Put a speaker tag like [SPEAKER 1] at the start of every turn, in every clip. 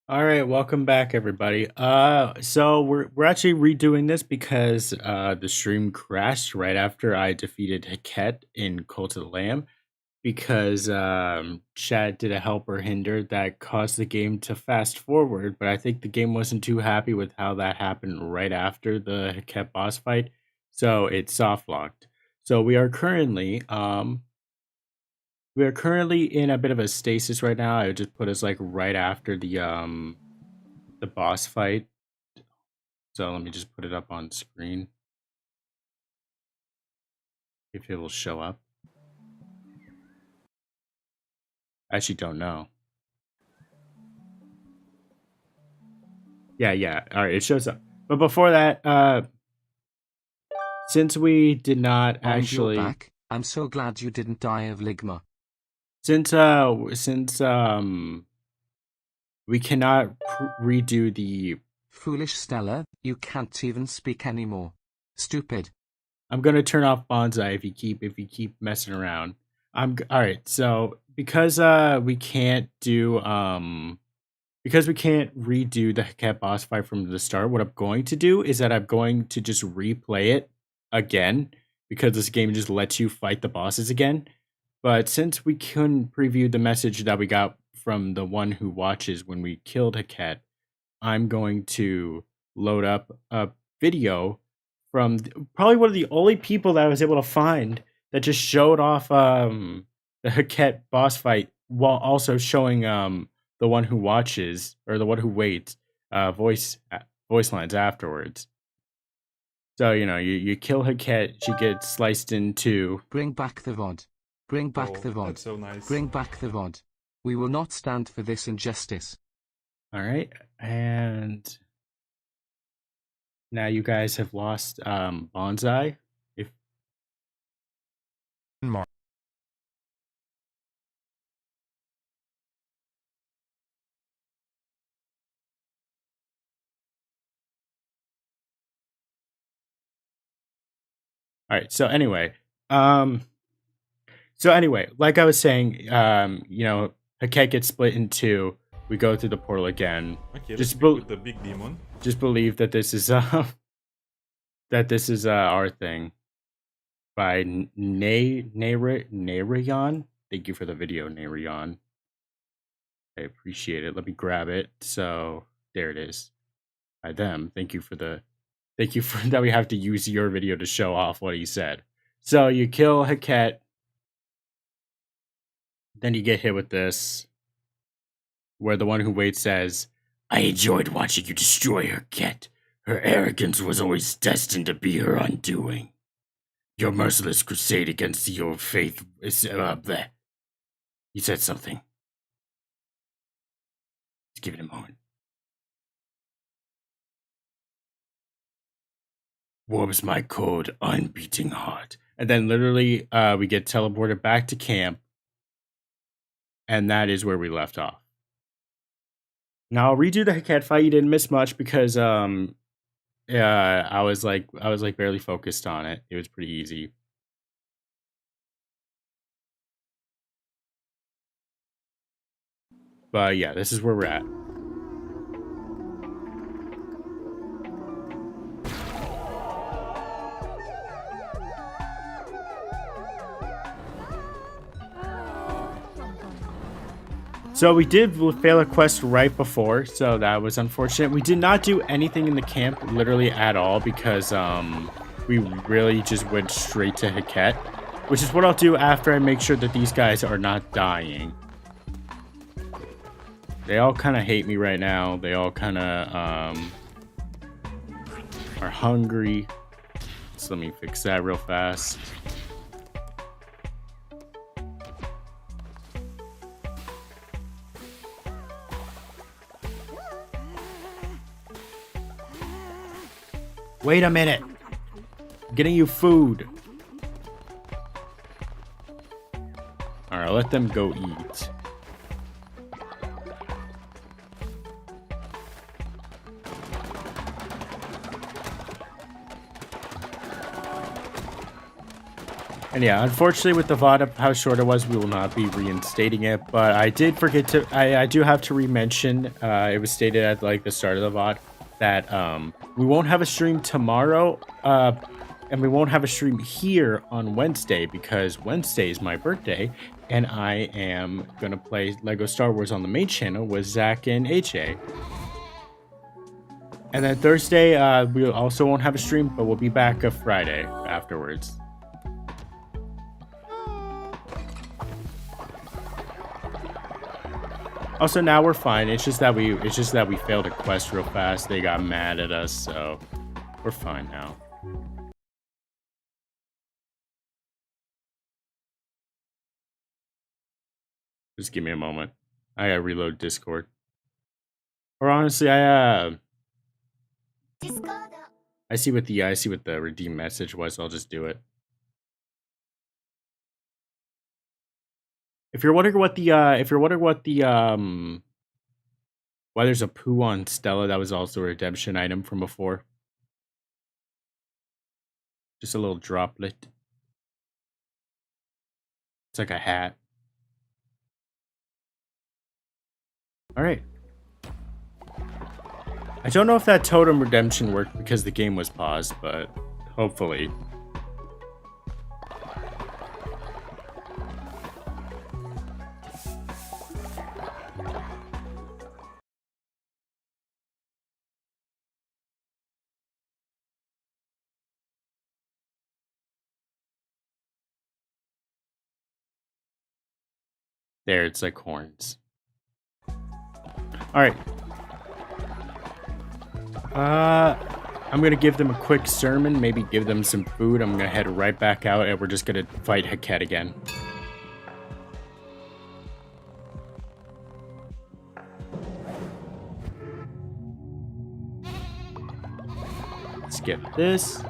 [SPEAKER 1] All right, welcome back, everybody. So we're actually redoing this because the stream crashed right after I defeated Haket in Cult of the Lamb because Chad did a helper hinder that caused the game to fast forward, but I think the game wasn't too happy with how that happened right after the Haket boss fight, so it soft locked. So we are currently in a bit of a stasis right now. I would just put us like right after the boss fight. So let me just put it up on screen if it will show up. I actually don't know. Yeah. All right, it shows up. But before that, since we did not
[SPEAKER 2] And you're
[SPEAKER 1] actually,
[SPEAKER 2] back. I'm so glad you didn't die of ligma.
[SPEAKER 1] since we cannot redo the.
[SPEAKER 2] Foolish Stella, you can't even speak anymore. Stupid.
[SPEAKER 1] I'm gonna turn off bonsai if you keep messing around. All right. So because we can't redo the cat boss fight from the start, what I'm going to do is that I'm going to just replay it again because this game just lets you fight the bosses again. But since we couldn't preview the message that we got from the one who watches when we killed Haket, I'm going to load up a video from probably one of the only people that I was able to find that just showed off the Haket boss fight while also showing the one who watches or the one who waits voice lines afterwards. So you kill Haket, she gets sliced in two.
[SPEAKER 2] Bring back the VOD. Bring back
[SPEAKER 3] Oh,
[SPEAKER 2] the VOD.
[SPEAKER 3] that's so nice.
[SPEAKER 2] Bring back the VOD. We will not stand for this injustice.
[SPEAKER 1] All right, and now you guys have lost Bonsai. If all right, so anyway, like I was saying, Haket gets split in two. We go through the portal again.
[SPEAKER 3] Okay, let's
[SPEAKER 1] Just
[SPEAKER 3] speak with the big demon.
[SPEAKER 1] just believe that this is our thing by Narayan. Thank you for the video, Narayan. I appreciate it. Let me grab it. So there it is. By them. Thank you for that we have to use your video to show off what he said. So you kill Haket, then you get hit with this, where the one who waits says, "I enjoyed watching you destroy her, Ket. Her arrogance was always destined to be her undoing. Your merciless crusade against the old faith is bleh." He said something. Let's give it a moment. Warms my cold, unbeating heart. And then literally, we get teleported back to camp, and that is where we left off. Now I'll redo the Haket fight. You didn't miss much because yeah, I was like barely focused on it. It was pretty easy. But yeah, this is where we're at. So we did fail a quest right before, so that was unfortunate. We did not do anything in the camp literally at all because we really just went straight to Haket, which is what I'll do after I make sure that these guys are not dying. They all kind of hate me right now. They all kind of are hungry. So let me fix that real fast. Wait a minute. I'm getting you food. Alright, let them go eat. And yeah, unfortunately with the VOD of how short it was, we will not be reinstating it. But I did forget to, I do have to re-mention, it was stated at like the start of the VOD that we won't have a stream tomorrow, and we won't have a stream here on Wednesday because Wednesday is my birthday, and I am gonna play Lego Star Wars on the main channel with Zach and AJ. And then Thursday, we also won't have a stream, but we'll be back a Friday afterwards. Also, now we're fine. It's just that we failed a quest real fast. They got mad at us, so we're fine now. Just give me a moment. I gotta reload Discord. Or honestly, I see what the redeem message was. So I'll just do it. If you're wondering what the why there's a poo on Stella, that was also a redemption item from before. Just a little droplet. It's like a hat. All right. I don't know if that totem redemption worked because the game was paused, but hopefully. There, it's like horns. All right. I'm gonna give them a quick sermon, maybe give them some food. I'm gonna head right back out, and we're just gonna fight Haket again. Let's get this.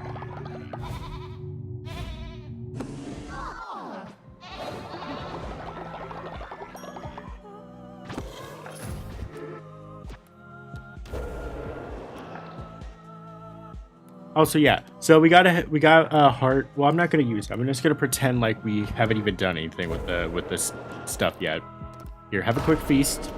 [SPEAKER 1] Also, yeah, so we got a heart. Well, I'm not gonna use it. I'm just gonna pretend like we haven't even done anything with this stuff yet. Here, have a quick feast.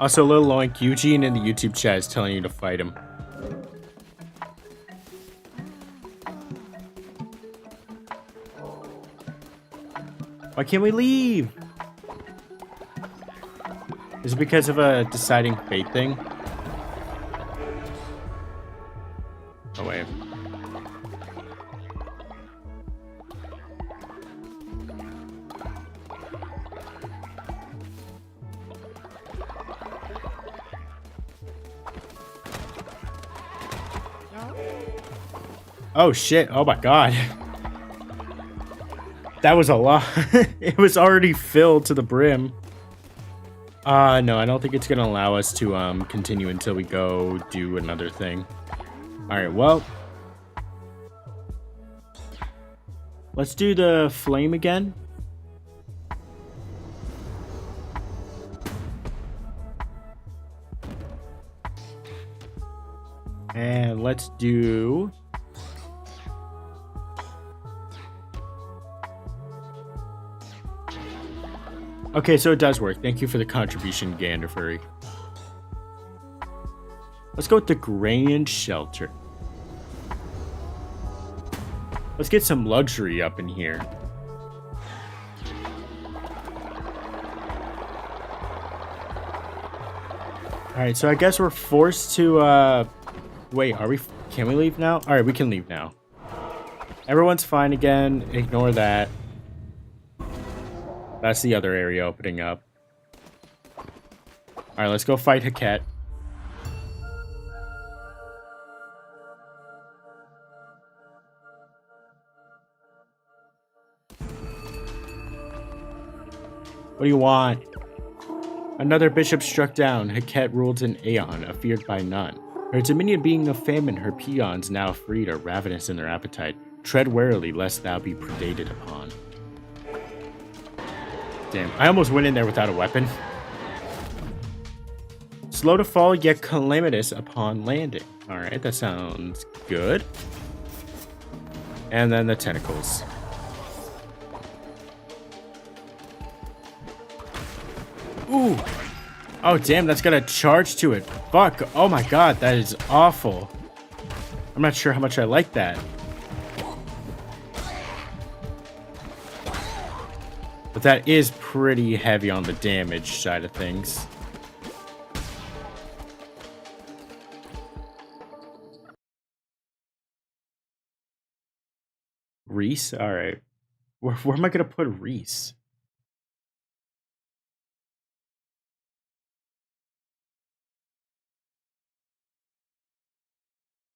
[SPEAKER 1] Also, Lil Loink, Eugene in the YouTube chat is telling you to fight him. Why can't we leave? Is it because of a deciding fate thing? Oh, wait. Oh shit, oh my god. That was a lot. It was already filled to the brim. No, I don't think it's gonna allow us to continue until we go do another thing. Alright, well. Let's do the flame again. And let's do... Okay, so it does work. Thank you for the contribution, Ganderfurry. Let's go with the Grand Shelter. Let's get some luxury up in here. Alright, so I guess we're forced to, wait, are we... Can we leave now? Alright, we can leave now. Everyone's fine again. Ignore that. That's the other area opening up. Alright, let's go fight Haket. What do you want? Another bishop struck down. Haket ruled in Aeon, feared by none. Her dominion being of famine, her peons now freed are ravenous in their appetite. Tread warily, lest thou be predated upon. Damn, I almost went in there without a weapon. Slow to fall, yet calamitous upon landing. Alright, that sounds good. And then the tentacles. Ooh! Oh, damn, that's got a charge to it. Fuck. Oh my god, that is awful. I'm not sure how much I like that. But that is pretty heavy on the damage side of things. Reese? Alright. Where am I going to put Reese?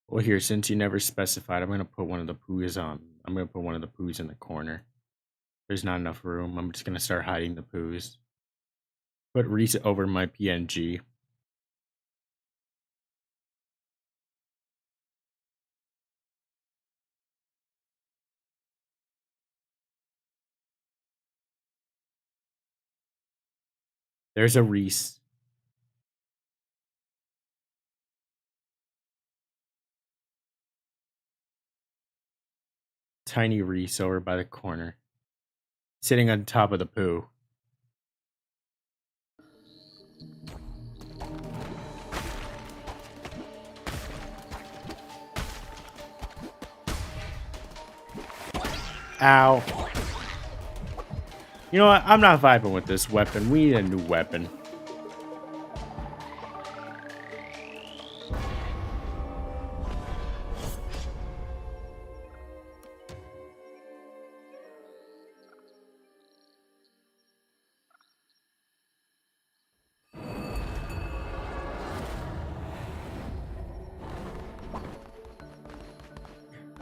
[SPEAKER 1] Well, here, since you never specified, I'm going to put one of the poos on. I'm going to put one of the poos in the corner. There's not enough room. I'm just going to start hiding the poos. Put Reese over my PNG. There's a Reese. Tiny Reese over by the corner. Sitting on top of the poo. Ow. You know what? I'm not vibing with this weapon. We need a new weapon.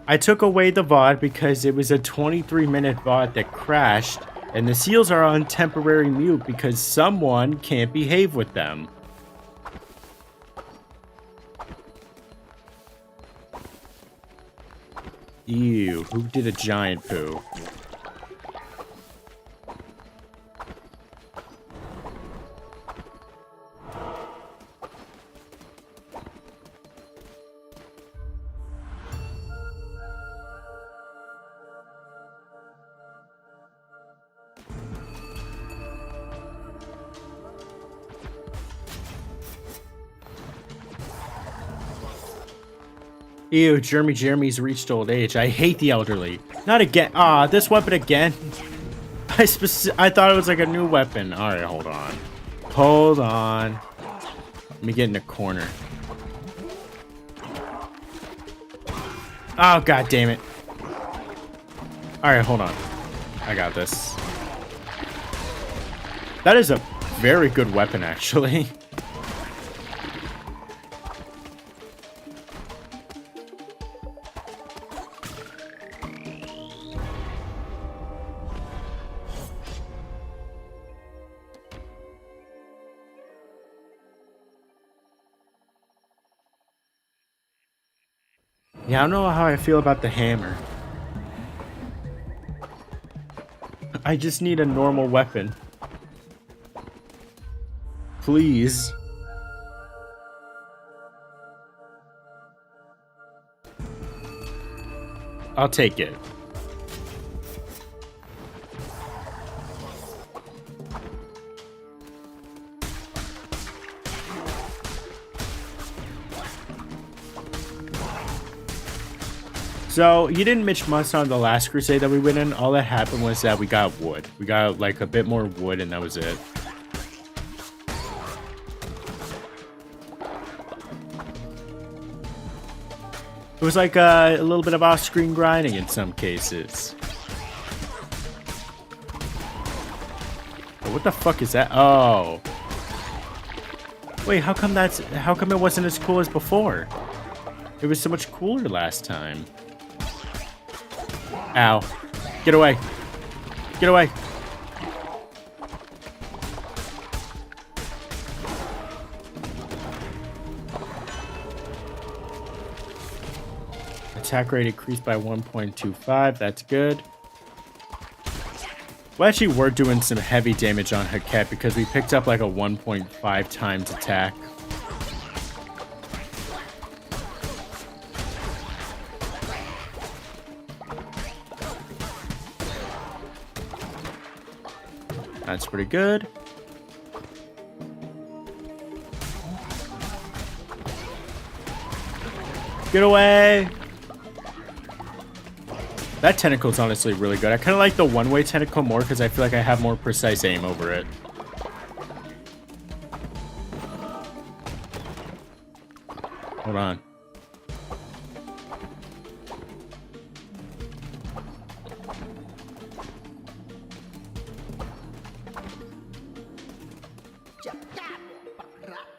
[SPEAKER 1] I took away the VOD because it was a 23-minute VOD that crashed, and the seals are on temporary mute because someone can't behave with them. Ew, who did a giant poo? Ew, Jeremy's reached old age. I hate the elderly. Not again. Ah, this weapon again? I thought it was like a new weapon. Alright, hold on. Hold on. Let me get in the corner. Oh, god damn it. Alright, hold on. I got this. That is a very good weapon, actually. Yeah, I don't know how I feel about the hammer. I just need a normal weapon. Please. I'll take it. So, you didn't miss much on the last crusade that we went in. All that happened was that we got wood. We got like a bit more wood and that was it. It was like a little bit of off-screen grinding in some cases. Oh, what the fuck is that? Oh. Wait, how come it wasn't as cool as before? It was so much cooler last time. Ow. Get away. Get away. attack rate increased by 1.25. That's good. Well, actually, we're doing some heavy damage on Haket because we picked up like a 1.5 times attack. That's pretty good. Get away! That tentacle is honestly really good. I kind of like the one-way tentacle more because I feel like I have more precise aim over it. Hold on.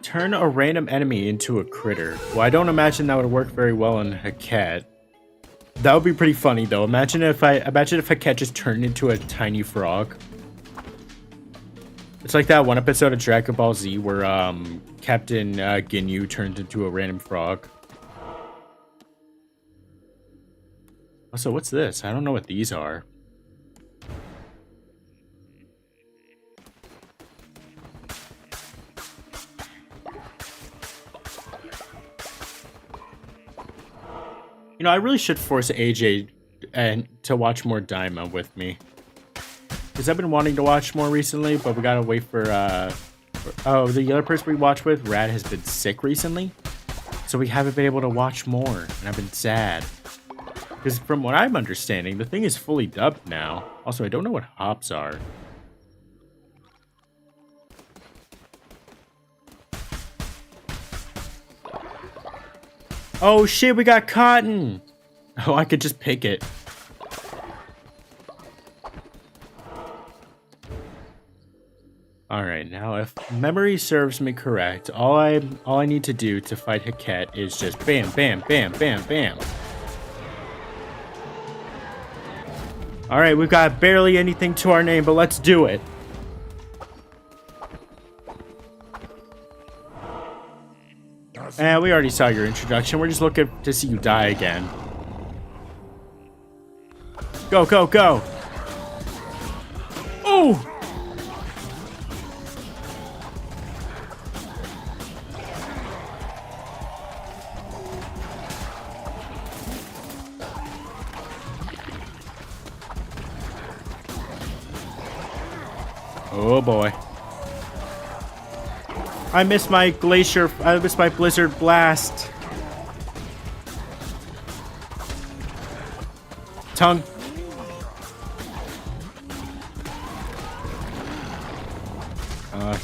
[SPEAKER 1] Turn a random enemy into a critter. Well, I don't imagine that would work very well on Haket. That would be pretty funny though. Imagine if Haket just turned into a tiny frog. It's like that one episode of Dragon Ball Z where Captain Ginyu turned into a random frog. Also, what's this? I don't know what these are. You know, I really should force AJ to watch more Daima with me. Because I've been wanting to watch more recently, but we gotta wait for, oh, the other person we watch with, Rad, has been sick recently. So we haven't been able to watch more, and I've been sad. Because from what I'm understanding, the thing is fully dubbed now. Also, I don't know what hops are. Oh shit, we got cotton! Oh, I could just pick it. Alright, now if memory serves me correct, all I need to do to fight Haket is just bam, bam, bam, bam, bam. Alright, we've got barely anything to our name, but let's do it. And we already saw your introduction. We're just looking to see you die again. Go, go, go! Oh! Oh boy. I missed my glacier. I missed my blizzard blast. Tongue.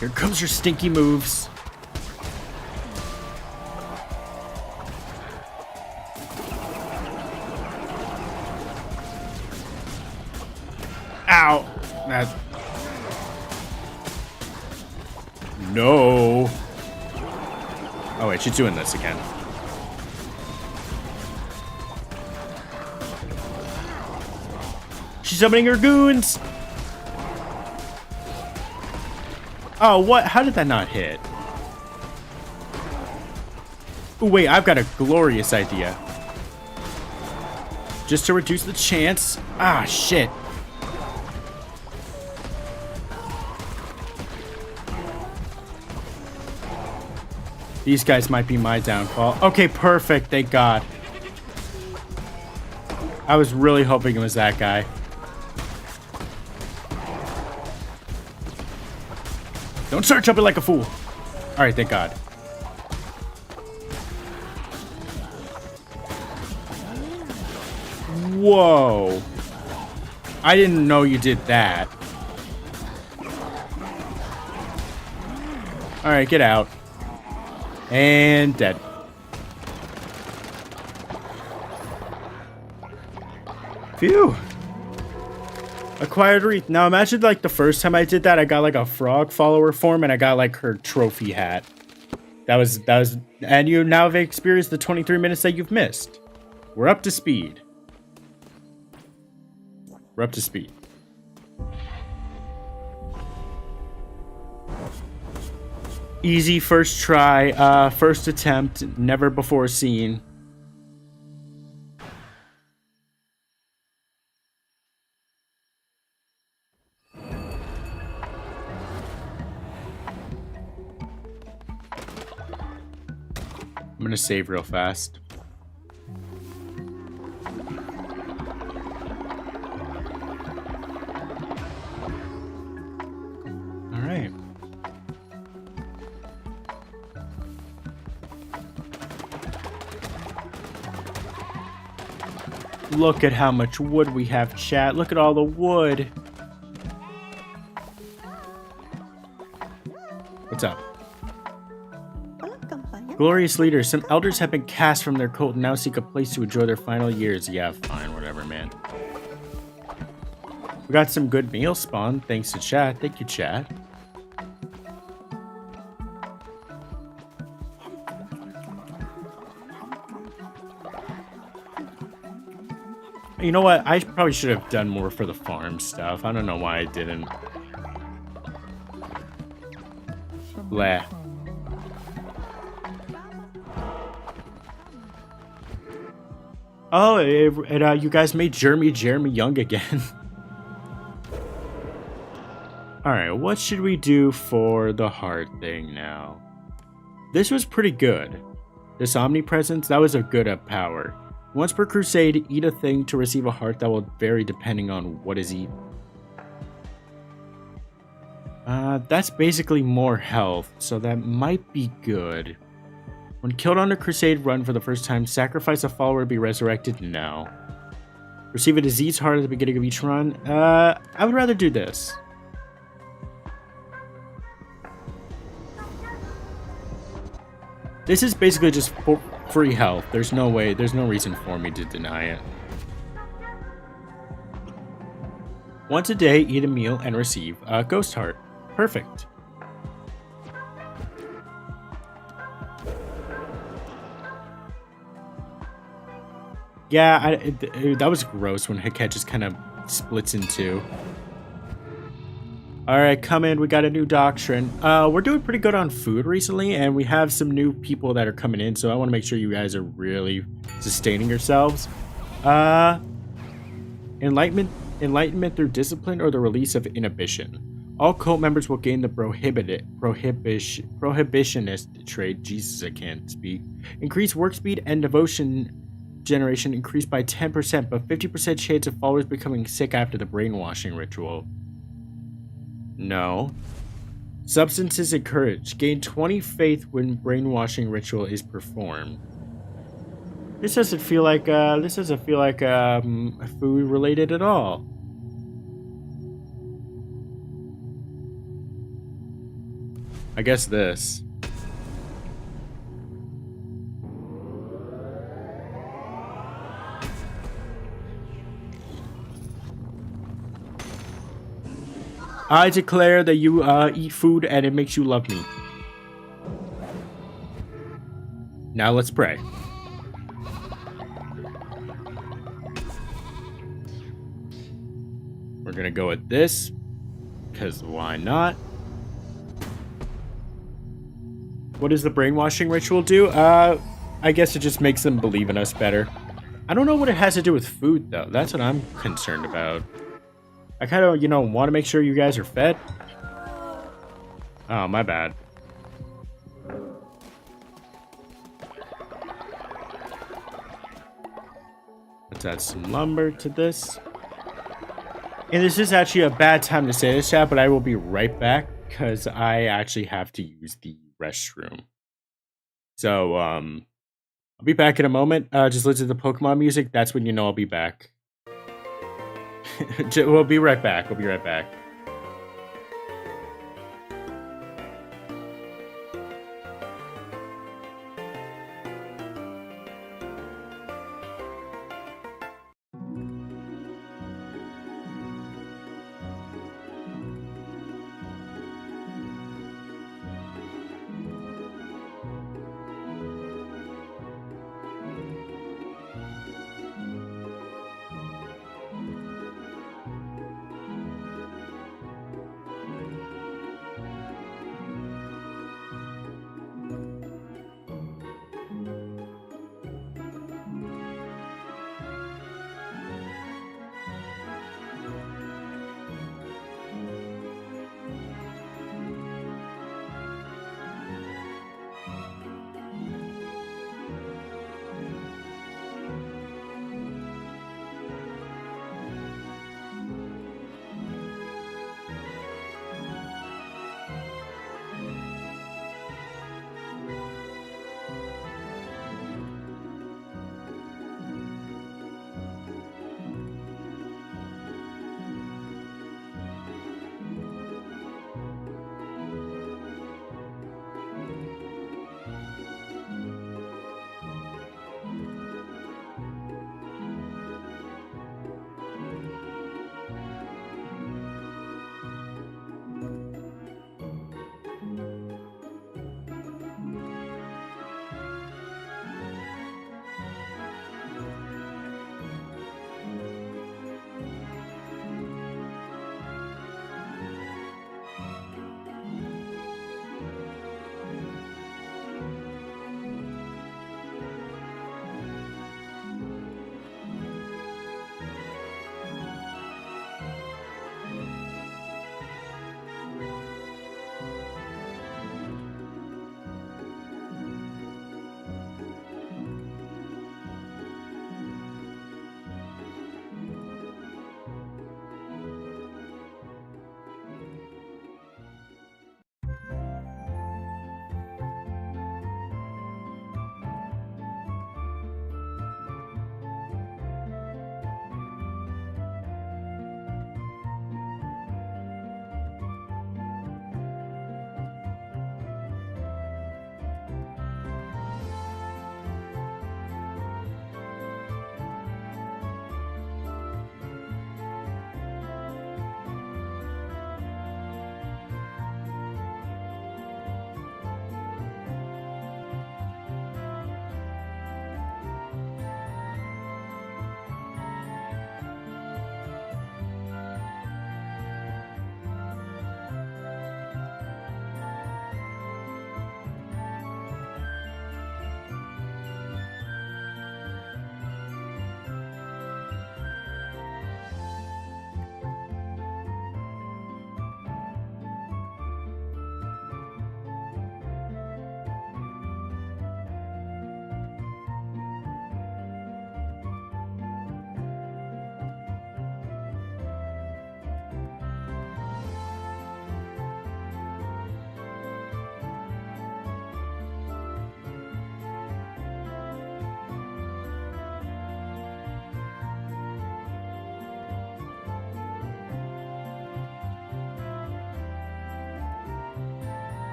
[SPEAKER 1] Here comes your stinky moves. Ow. That. No. Oh wait, she's doing this again. She's summoning her goons. Oh, what? How did that not hit? Oh wait, I've got a glorious idea. Just to reduce the chance. Ah, shit. These guys might be my downfall. Okay, perfect. Thank God. I was really hoping it was that guy. Don't start jumping like a fool. All right, thank God. Whoa. I didn't know you did that. All right, get out. And dead. Phew. Acquired wreath. Now imagine like the first time I did that, I got like a frog follower form and I got like her trophy hat. That was, and you now have experienced the 23 minutes that you've missed. We're up to speed. We're up to speed. Easy first try, first attempt, never before seen. I'm gonna save real fast. All right. Look at how much wood we have, chat. Look at all the wood. What's up? Glorious leaders, some elders have been cast from their cult and now seek a place to enjoy their final years. Yeah, fine, whatever, man. We got some good meals spawned, thanks to chat. Thank you, chat. You know what? I probably should have done more for the farm stuff. I don't know why I didn't. Bleh. Oh, you guys made Jeremy young again. Alright, what should we do for the heart thing now? This was pretty good. This omnipresence, that was a good power. Once per crusade, eat a thing to receive a heart that will vary depending on what is eaten. That's basically more health, so that might be good. When killed on a crusade run for the first time, sacrifice a follower to be resurrected? No. Receive a disease heart at the beginning of each run? I would rather do this. This is basically just free health. There's no reason for me to deny it. Once a day, eat a meal and receive a ghost heart. Perfect. Yeah, that was gross when Heket just kind of splits in two. Alright, come in. We got a new doctrine. We're doing pretty good on food recently, and we have some new people that are coming in, so I want to make sure you guys are really sustaining yourselves. Enlightenment through discipline or the release of inhibition. All cult members will gain the prohibitionist trait. Jesus, I can't speak. Increase work speed and devotion generation increased by 10%, but 50% chance of followers becoming sick after the brainwashing ritual. No. Substances encouraged. Gain 20 faith when brainwashing ritual is performed. This doesn't feel like food related at all. I guess this. I declare that you eat food and it makes you love me. Now let's pray. We're gonna go with this, because why not? What does the brainwashing ritual do? I guess it just makes them believe in us better. I don't know what it has to do with food, though. That's what I'm concerned about. I kind of, want to make sure you guys are fed. Oh, my bad. Let's add some lumber to this. And this is actually a bad time to say this, chat, but I will be right back because I actually have to use the restroom. So, I'll be back in a moment. Just listen to the Pokemon music. That's when you know I'll be back. We'll be right back. We'll be right back.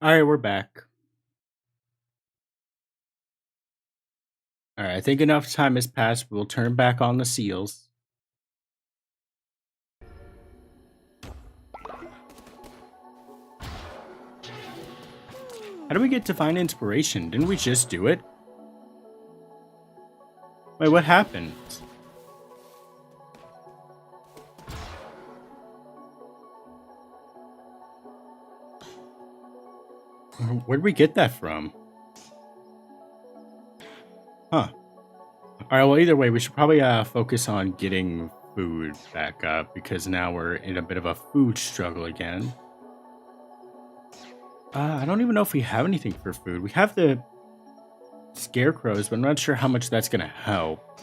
[SPEAKER 1] All right, we're back. All right, I think enough time has passed. We'll turn back on the seals. How do we get divine inspiration? Didn't we just do it? Wait, what happened? Where'd we get that from? Huh. Alright, well, either way, we should probably focus on getting food back up, because now we're in a bit of a food struggle again. I don't even know if we have anything for food. We have the scarecrows, but I'm not sure how much that's going to help.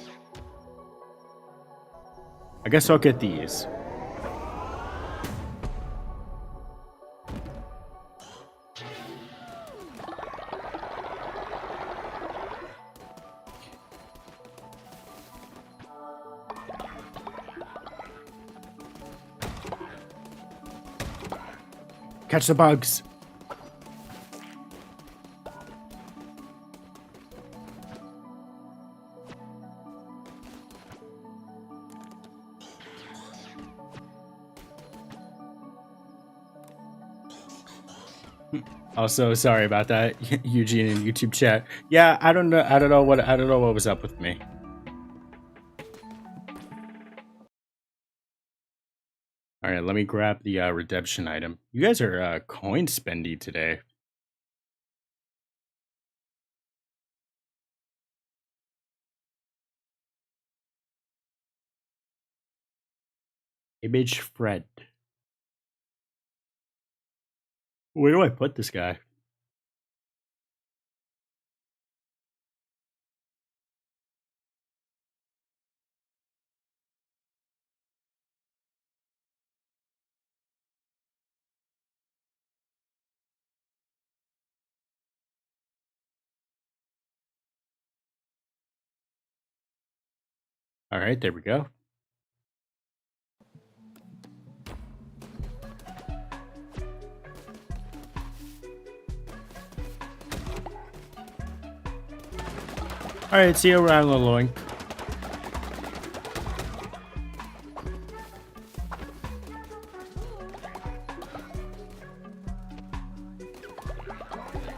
[SPEAKER 1] I guess I'll get these. Catch the bugs. Also, sorry about that, Eugene in YouTube chat. Yeah, I don't know what was up with me. All right, let me grab the redemption item. You guys are coin spendy today. Image Fred. Where do I put this guy? All right, there we go. All right, see you around, Laloink.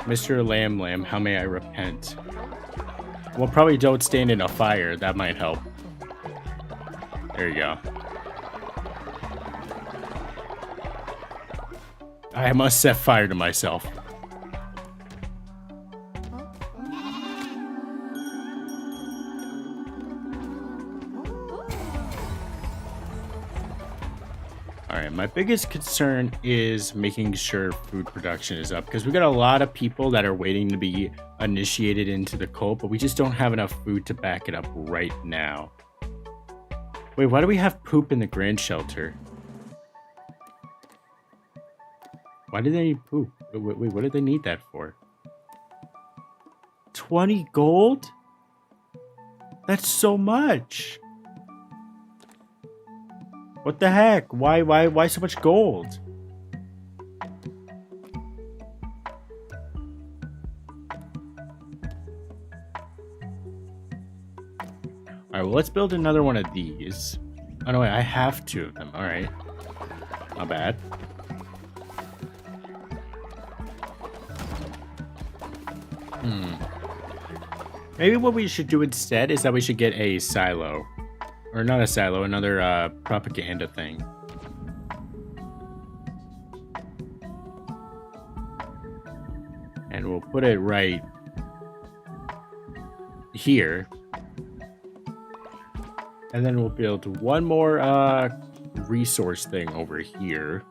[SPEAKER 1] Mr. Lamb, how may I repent? Well, probably don't stand in a fire. That might help. There you go. I must set fire to myself. Alright, my biggest concern is making sure food production is up, because we got a lot of people that are waiting to be initiated into the cult, but we just don't have enough food to back it up right now. Wait, why do we have poop in the grand shelter? Why do they need poop? Wait, what did they need that for? 20 gold? That's so much. What the heck? Why so much gold? Alright, well, let's build another one of these. Oh, no, wait, I have 2 of them. Alright. Not bad. Maybe what we should do instead is that we should get a silo. Or not a silo, another propaganda thing. And we'll put it right here. And then we'll build one more resource thing over here.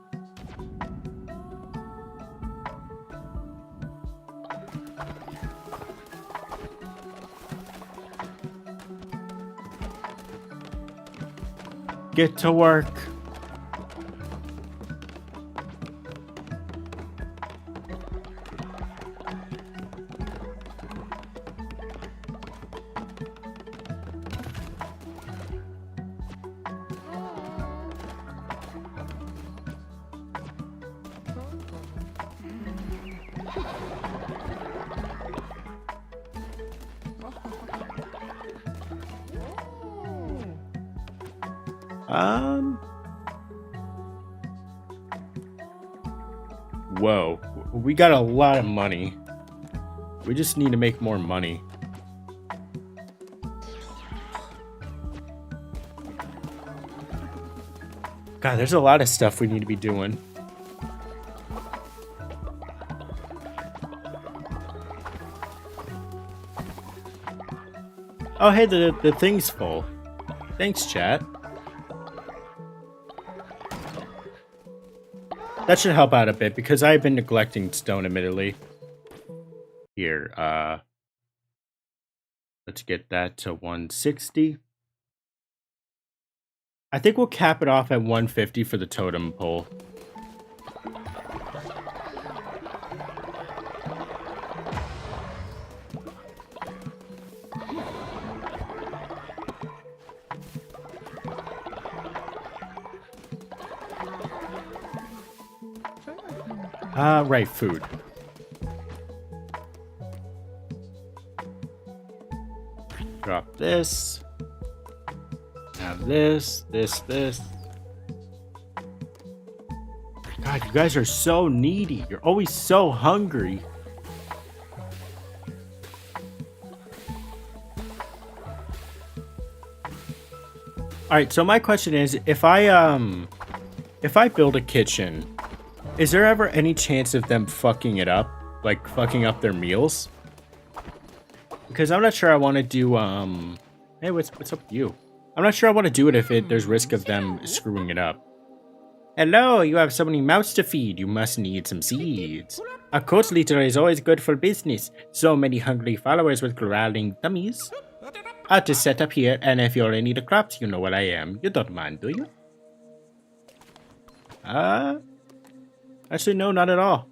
[SPEAKER 1] Get to work. Whoa. We got a lot of money. We just need to make more money. God, there's a lot of stuff we need to be doing. Oh, hey, the thing's full. Thanks, chat. That should help out a bit because I've been neglecting stone, admittedly. Here, let's get that to 160. I think we'll cap it off at 150 for the totem pole. Right, food. Drop this. Have this. God, you guys are so needy. You're always so hungry. Alright, so my question is, if I build a kitchen, is there ever any chance of them fucking it up? Like, fucking up their meals? Because I'm not sure I want to do, Hey, what's up with you? I'm not sure I want to do it if there's risk of them screwing it up. Hello, you have so many mouths to feed. You must need some seeds. A coach leader is always good for business. So many hungry followers with growling tummies. I'll just set up here, and if you're in need of crops, you know what I am. You don't mind, do you? Actually, no, not at all.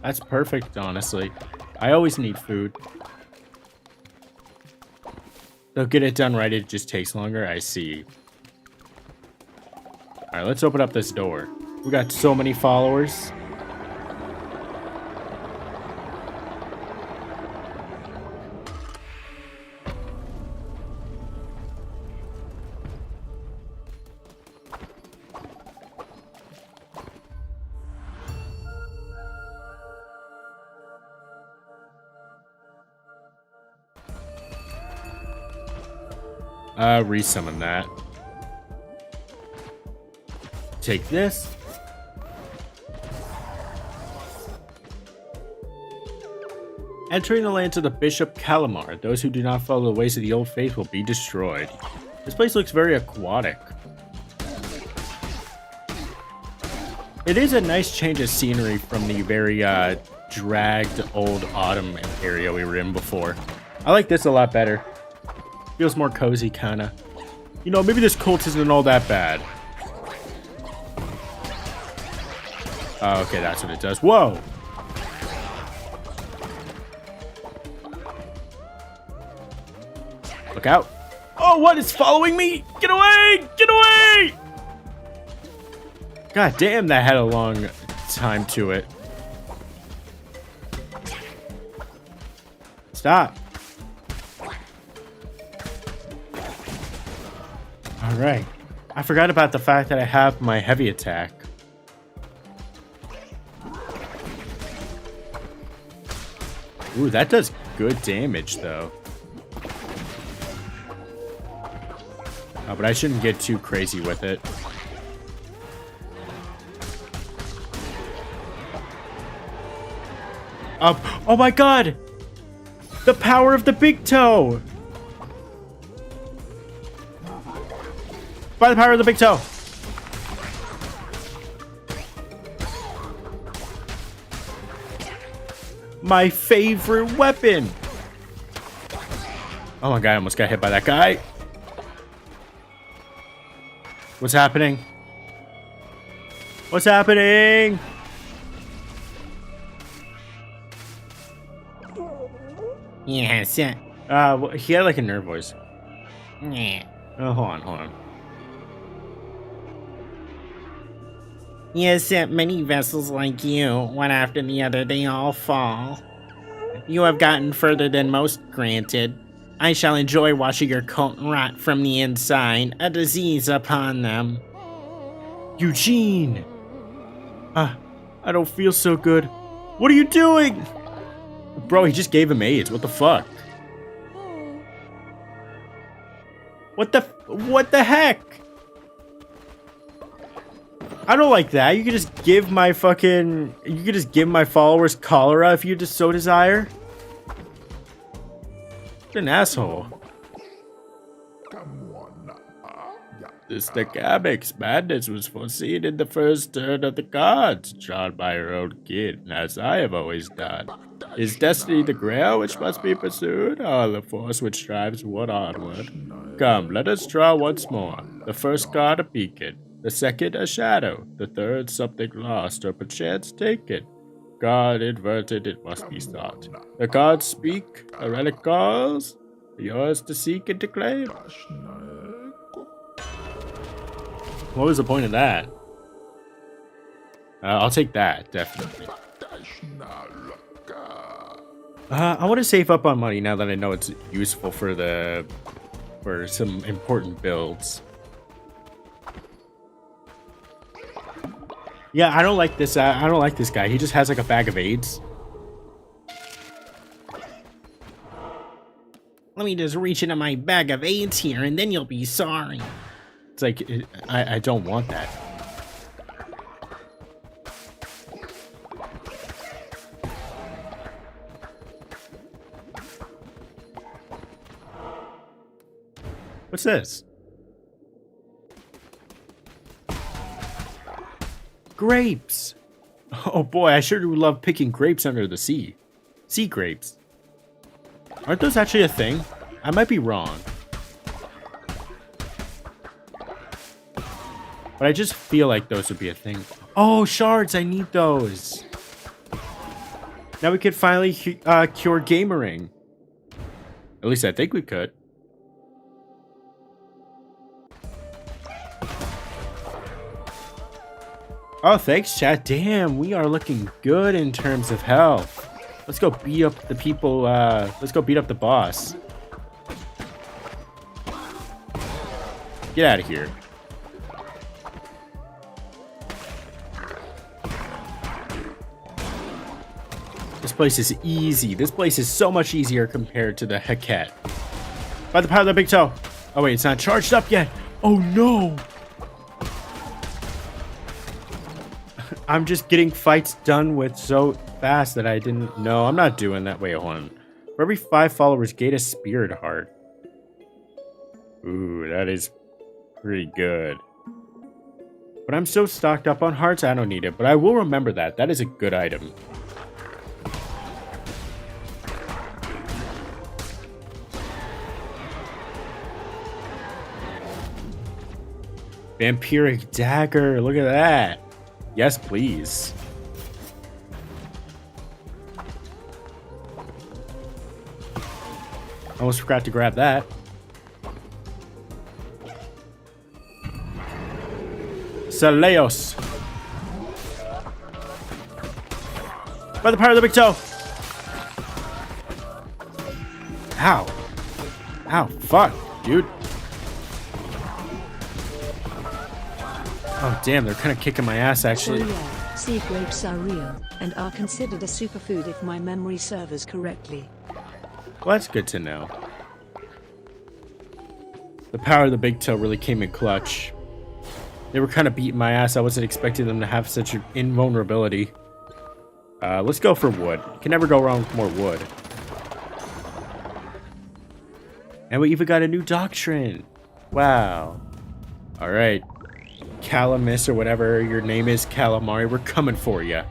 [SPEAKER 1] That's perfect, honestly. I always need food. They'll get it done right, it just takes longer, I see. Alright, let's open up this door. We got so many followers. Resummon that. Take this. Entering the lands of the Bishop Calamar, those who do not follow the ways of the old faith will be destroyed. This place looks very aquatic. It is a nice change of scenery from the very dragged old autumn area we were in before. I like this a lot better. Feels more cozy, kinda. You know, maybe this cult isn't all that bad. Oh, okay, that's what it does. Whoa! Look out. Oh, what? It's following me? Get away! Get away! God damn, that had a long time to it. Stop. Alright. I forgot about the fact that I have my heavy attack. Ooh, that does good damage, though. Oh, but I shouldn't get too crazy with it. Oh my god! The power of the big toe! By the power of the big toe! My favorite weapon! Oh my god, I almost got hit by that guy. What's happening? What's happening? Yes. Well, he had like a nerd voice. Yeah. Oh, hold on. He has sent many vessels like you, one after the other they all fall. You have gotten further than most, granted. I shall enjoy watching your cult rot from the inside, a disease upon them. Eugene! I don't feel so good. What are you doing? Bro, he just gave him AIDS. What the fuck? What the heck? I don't like that. You could just give my followers cholera if you just so desire. You're an asshole. This Decabix madness was foreseen in the first turn of the cards, drawn by your own kid, as I have always done. Is destiny the grail which must be pursued, or the force which drives one onward? Come, let us draw once more. The first card a beacon, the second a shadow, the third something lost or perchance taken. God inverted, it must be sought. The cards speak, a relic calls, yours to seek and to claim. What was the point of that? I'll take that, definitely. I want to save up on money now that I know it's useful for some important builds. Yeah, I don't like this. I don't like this guy. He just has like a bag of AIDS. Let me just reach into my bag of AIDS here, and then you'll be sorry. It's like, I don't want that. What's this? Grapes! Oh boy, I sure do love picking grapes under the sea. Sea grapes. Aren't those actually a thing? I might be wrong. But I just feel like those would be a thing. Oh, shards, I need those. Now we could finally cure gamering. At least I think we could. Oh, thanks, chat. Damn, we are looking good in terms of health. Let's go beat up the people. Let's go beat up the boss. Get out of here. This place is easy. This place is so much easier compared to the Heket. By the power of the big toe. Oh wait, it's not charged up yet. Oh no. I'm just getting fights done with so fast that I didn't know. I'm not doing that. Wait, hold on. For every 5 followers, gain a spirit heart. Ooh, that is pretty good. But I'm so stocked up on hearts, I don't need it. But I will remember that. That is a good item. Vampiric dagger. Look at that. Yes, please. Almost forgot to grab that. Saleos. By the power of the big toe. Ow. Ow, fuck, dude. Oh, damn, they're kind of kicking my ass, actually.
[SPEAKER 3] So yeah, sea grapes are real, and are considered a superfood if my memory serves correctly.
[SPEAKER 1] Well, that's good to know. The power of the big toe really came in clutch. They were kind of beating my ass. I wasn't expecting them to have such an invulnerability. Let's go for wood. Can never go wrong with more wood. And we even got a new doctrine. Wow. All right. Calamus or whatever your name is, Calamari, we're coming for you.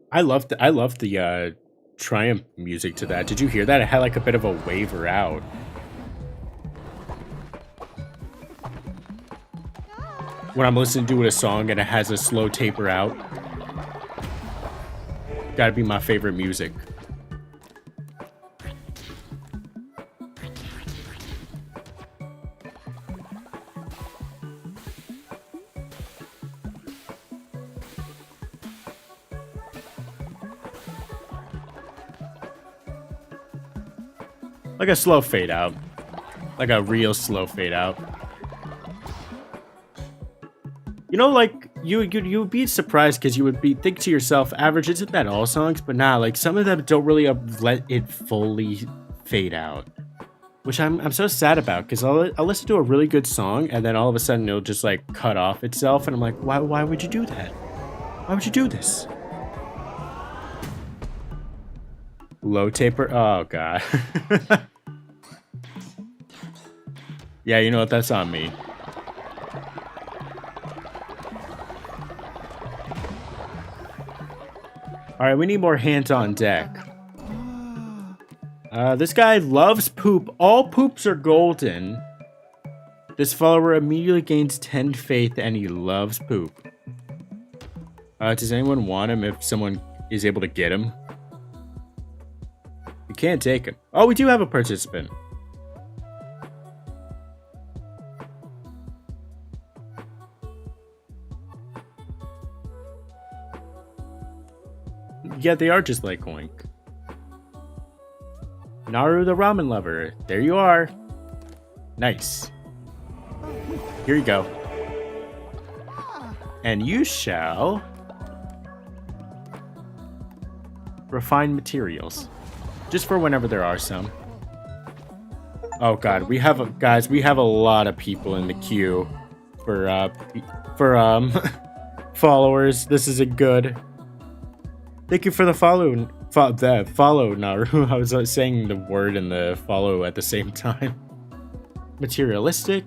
[SPEAKER 1] I love the Triumph music to that. Did you hear that? It had like a bit of a waver out. When I'm listening to a song and it has a slow taper out. Gotta be my favorite music. Like a slow fade out. Like a real slow fade out. You know, like, you would be surprised because you would think to yourself, average, isn't that all songs? But nah, like, some of them don't really let it fully fade out. Which I'm so sad about, because I'll listen to a really good song, and then all of a sudden it'll just, like, cut off itself, and I'm like, why would you do that? Why would you do this? Low taper? Oh, God. Yeah, you know what? That's on me. Alright, we need more hands on deck. This guy loves poop. All poops are golden. This follower immediately gains 10 faith and he loves poop. Does anyone want him if someone is able to get him? We can't take him. Oh, we do have a participant. Yeah, they are just like Oink. Naru the ramen lover. There you are. Nice. Here you go. And you shall refine materials. Just for whenever there are some. Oh god, we have a lot of people in the queue for followers. This isn't good. Thank you for the follow. Follow Naru. I was saying the word and the follow at the same time. Materialistic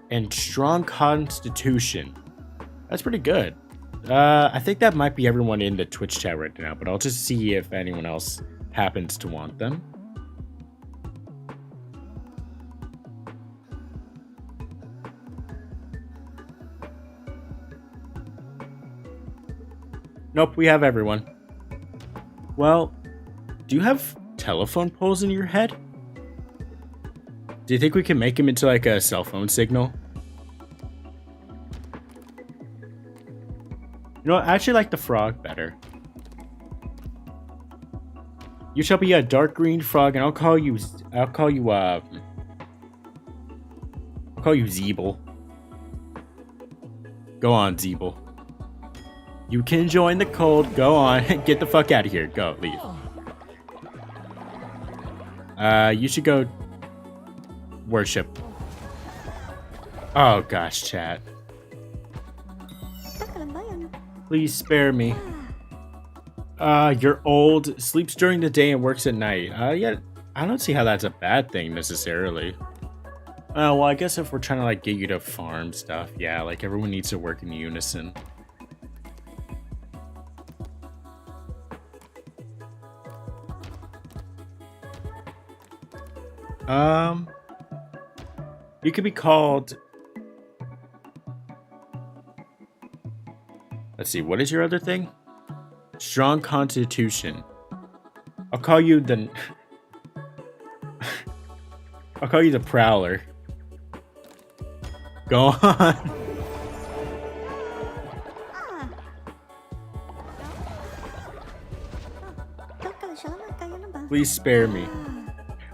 [SPEAKER 1] and strong constitution. That's pretty good. I think that might be everyone in the Twitch chat right now, but I'll just see if anyone else happens to want them. Nope, we have everyone. Well, do you have telephone poles in your head? Do you think we can make him into like a cell phone signal? You know what? I actually like the frog better. You shall be a dark green frog, and I'll call you Zeeble. Go on, Zeeble. You can join the cold. Go on. Get the fuck out of here. Go, leave. You should go worship. Oh gosh, chat. Please spare me. You're old, sleeps during the day and works at night. Yeah, I don't see how that's a bad thing necessarily. Well, I guess if we're trying to like get you to farm stuff, yeah, like everyone needs to work in unison. You could be called. Let's see, what is your other thing? Strong constitution. I'll call you the I'll call you the Prowler. Go on. Please spare me.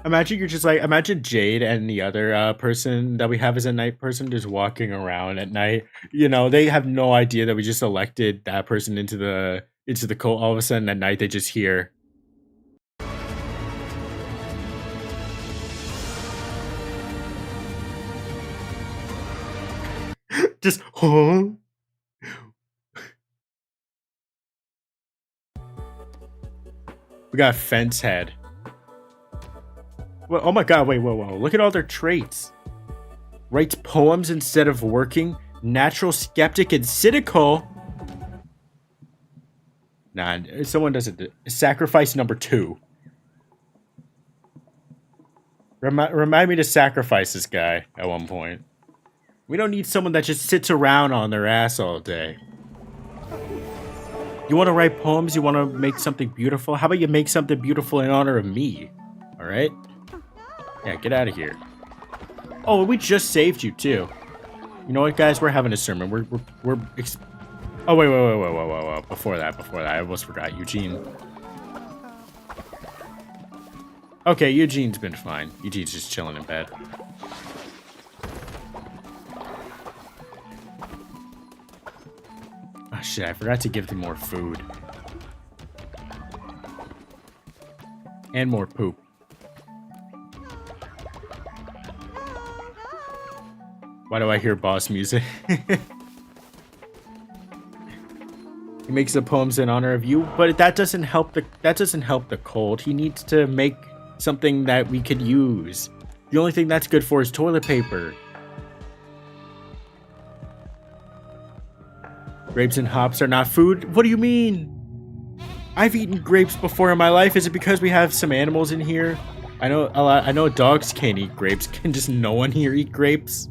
[SPEAKER 1] Imagine you're just like, imagine Jade and the other person that we have as a night person just walking around at night. You know, they have no idea that we just elected that person into the cult. All of a sudden at night they just hear. Just, huh? We got Fence Head. Well, oh my god, wait, whoa. Look at all their traits. Writes poems instead of working. Natural, skeptic, and cynical. Nah, someone doesn't. Sacrifice number 2. Remind me to sacrifice this guy at one point. We don't need someone that just sits around on their ass all day. You want to write poems? You want to make something beautiful? How about you make something beautiful in honor of me? Alright? Yeah, get out of here. Oh, we just saved you too. You know what, guys? We're having a sermon. Oh, wait. Before that, I almost forgot. Eugene. Okay, Eugene's been fine. Eugene's just chilling in bed. Oh shit, I forgot to give them more food. And more poop. Why do I hear boss music? He makes the poems in honor of you, but that doesn't help the cold. He needs to make something that we could use. The only thing that's good for is toilet paper. Grapes and hops are not food? What do you mean? I've eaten grapes before in my life. Is it because we have some animals in here? I know dogs can't eat grapes. Can just no one here eat grapes?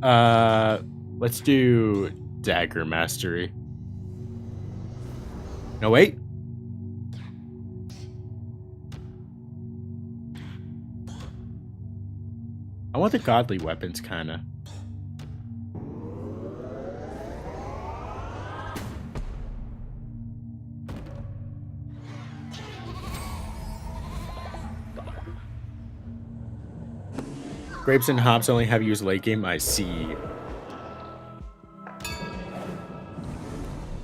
[SPEAKER 1] Let's do dagger mastery. No, wait. I want the godly weapons, kinda. Grapes and hops only have used late game, I see.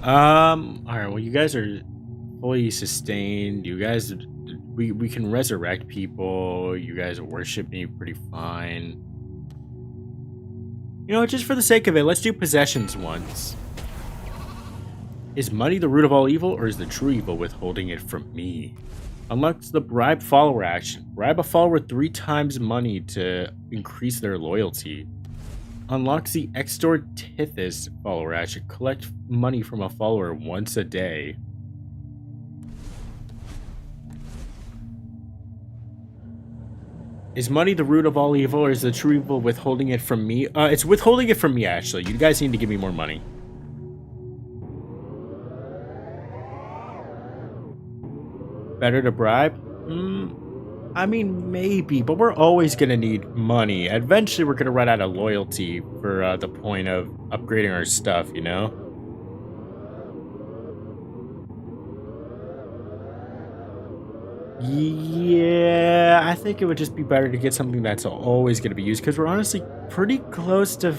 [SPEAKER 1] Alright, well you guys are fully sustained. You guys, we can resurrect people. You guys worship me pretty fine. You know, just for the sake of it, let's do possessions once. Is money the root of all evil, or is the true evil withholding it from me? Unlocks the bribe follower action. Bribe a follower 3 times money to increase their loyalty. Unlocks the extort Tithys follower action. Collect money from a follower once a day. Is money the root of all evil, or is the true evil withholding it from me? It's withholding it from me, actually. You guys need to give me more money. Better to bribe? I mean, maybe, but we're always going to need money. Eventually, we're going to run out of loyalty for the point of upgrading our stuff, you know? Yeah, I think it would just be better to get something that's always going to be used, because we're honestly pretty close to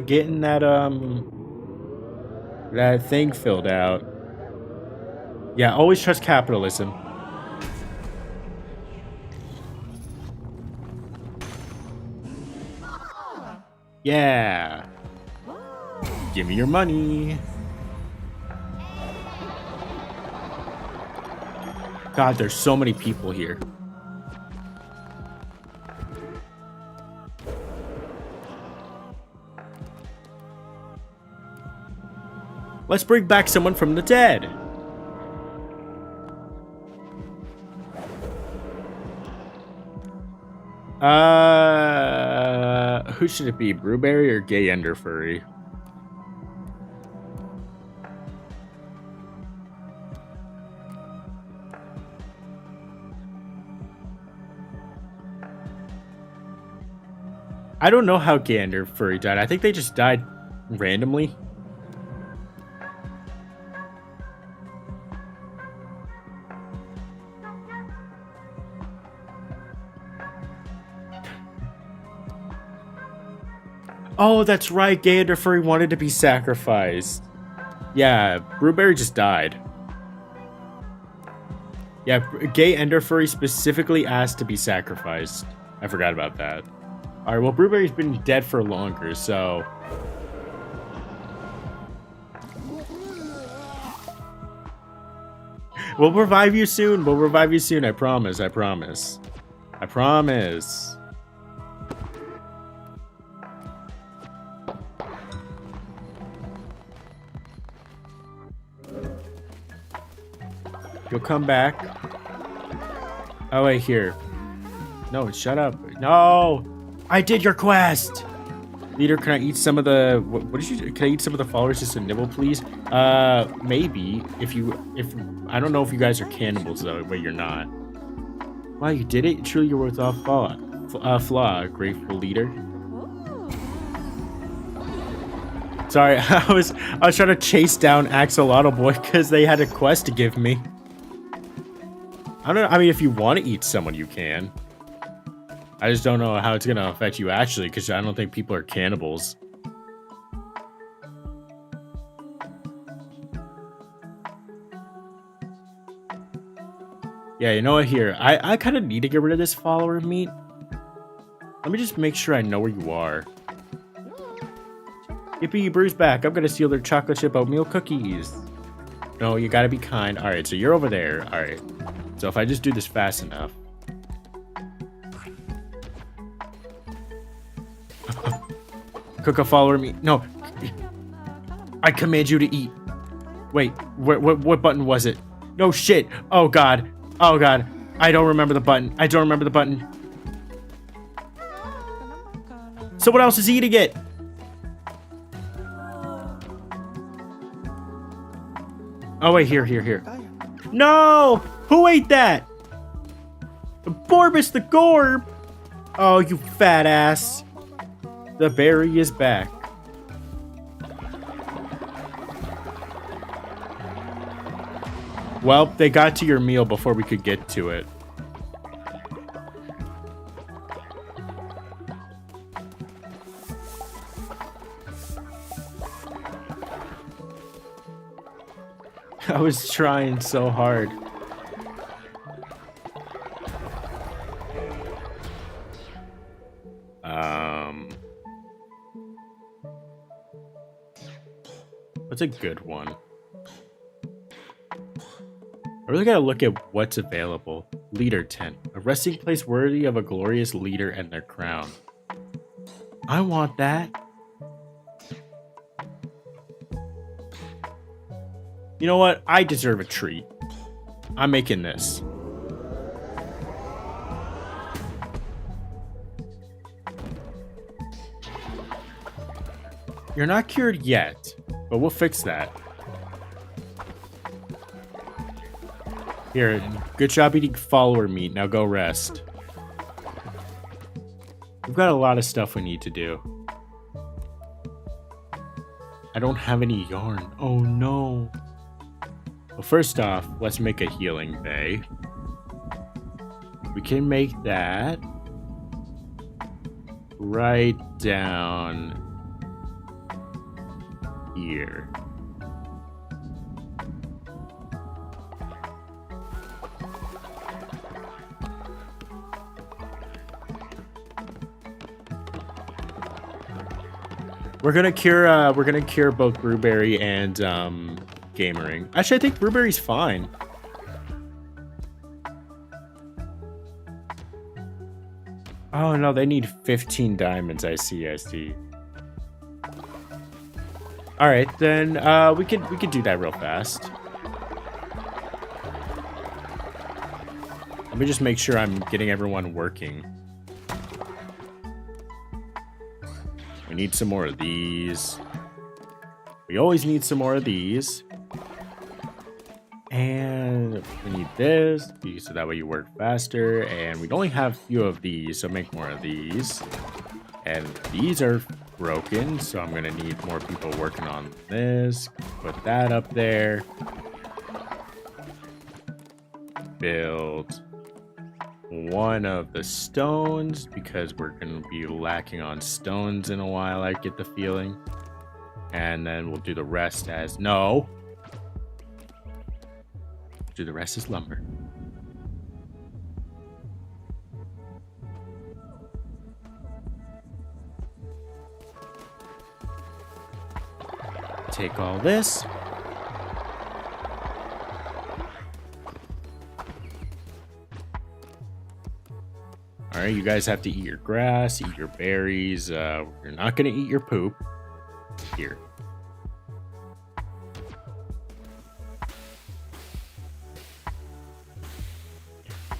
[SPEAKER 1] getting that thing filled out. Yeah, always trust capitalism. Yeah. Give me your money. God, there's so many people here. Let's bring back someone from the dead. Who should it be? Brewberry or Gay Ender Furry? I don't know how Gay Ender Furry died. I think they just died randomly. Oh, that's right. Gay Ender Furry wanted to be sacrificed. Yeah, Brewberry just died. Yeah, Gay Ender Furry specifically asked to be sacrificed. I forgot about that. Alright, well, Brewberry's been dead for longer, so... We'll revive you soon. We'll revive you soon. I promise. I promise. I promise. You'll come back. Oh, wait, here. No, shut up. No! I did your quest! Leader, can I eat some of the... What did you do? Can I eat some of the followers just to nibble, please? Maybe. If... I don't know if you guys are cannibals, though, but you're not. Wow, you did it? Truly, you're without flaw, grateful leader. Sorry, I was trying to chase down Axolotl Boy because they had a quest to give me. I don't know. I mean, if you want to eat someone, you can. I just don't know how it's going to affect you actually, because I don't think people are cannibals. Yeah, you know what? Here, I kind of need to get rid of this follower meat. Let me just make sure I know where you are. Yippee, Brew's back. I'm going to steal their chocolate chip oatmeal cookies. No, you got to be kind. All right, so you're over there. All right. So if I just do this fast enough. Cook a follower meat. No. I command you to eat. Wait, what button was it? No shit. Oh god. Oh god. I don't remember the button. I don't remember the button. Someone else is eating it. Oh wait, here. No! Who ate that? Borbus the Gorb! Oh, you fat ass. The berry is back. Well, they got to your meal before we could get to it. I was trying so hard. What's a good one? I really gotta look at what's available. Leader tent. A resting place worthy of a glorious leader and their crown. I want that. You know what? I deserve a treat. I'm making this. You're not cured yet, but we'll fix that. Here, good job eating follower meat. Now go rest. We've got a lot of stuff we need to do. I don't have any yarn. Oh no. Well, first off, let's make a healing bay. We can make that right down here. We're gonna cure both Brewberry and Gamering. Actually, I think Brewberry's fine. Oh no, they need 15 diamonds. I see. All right, then we could do that real fast. Let me just make sure I'm getting everyone working. We need some more of these. We always need some more of these. And we need this, so that way you work faster. And we only have a few of these, so make more of these. And these are broken, so I'm gonna need more people working on this. Put that up there. Build one of the stones, because we're gonna be lacking on stones in a while, I get the feeling. And then we'll do the rest as do the rest as lumber. Take all this. All right, you guys have to eat your grass, eat your berries. You're not gonna eat your poop. Here.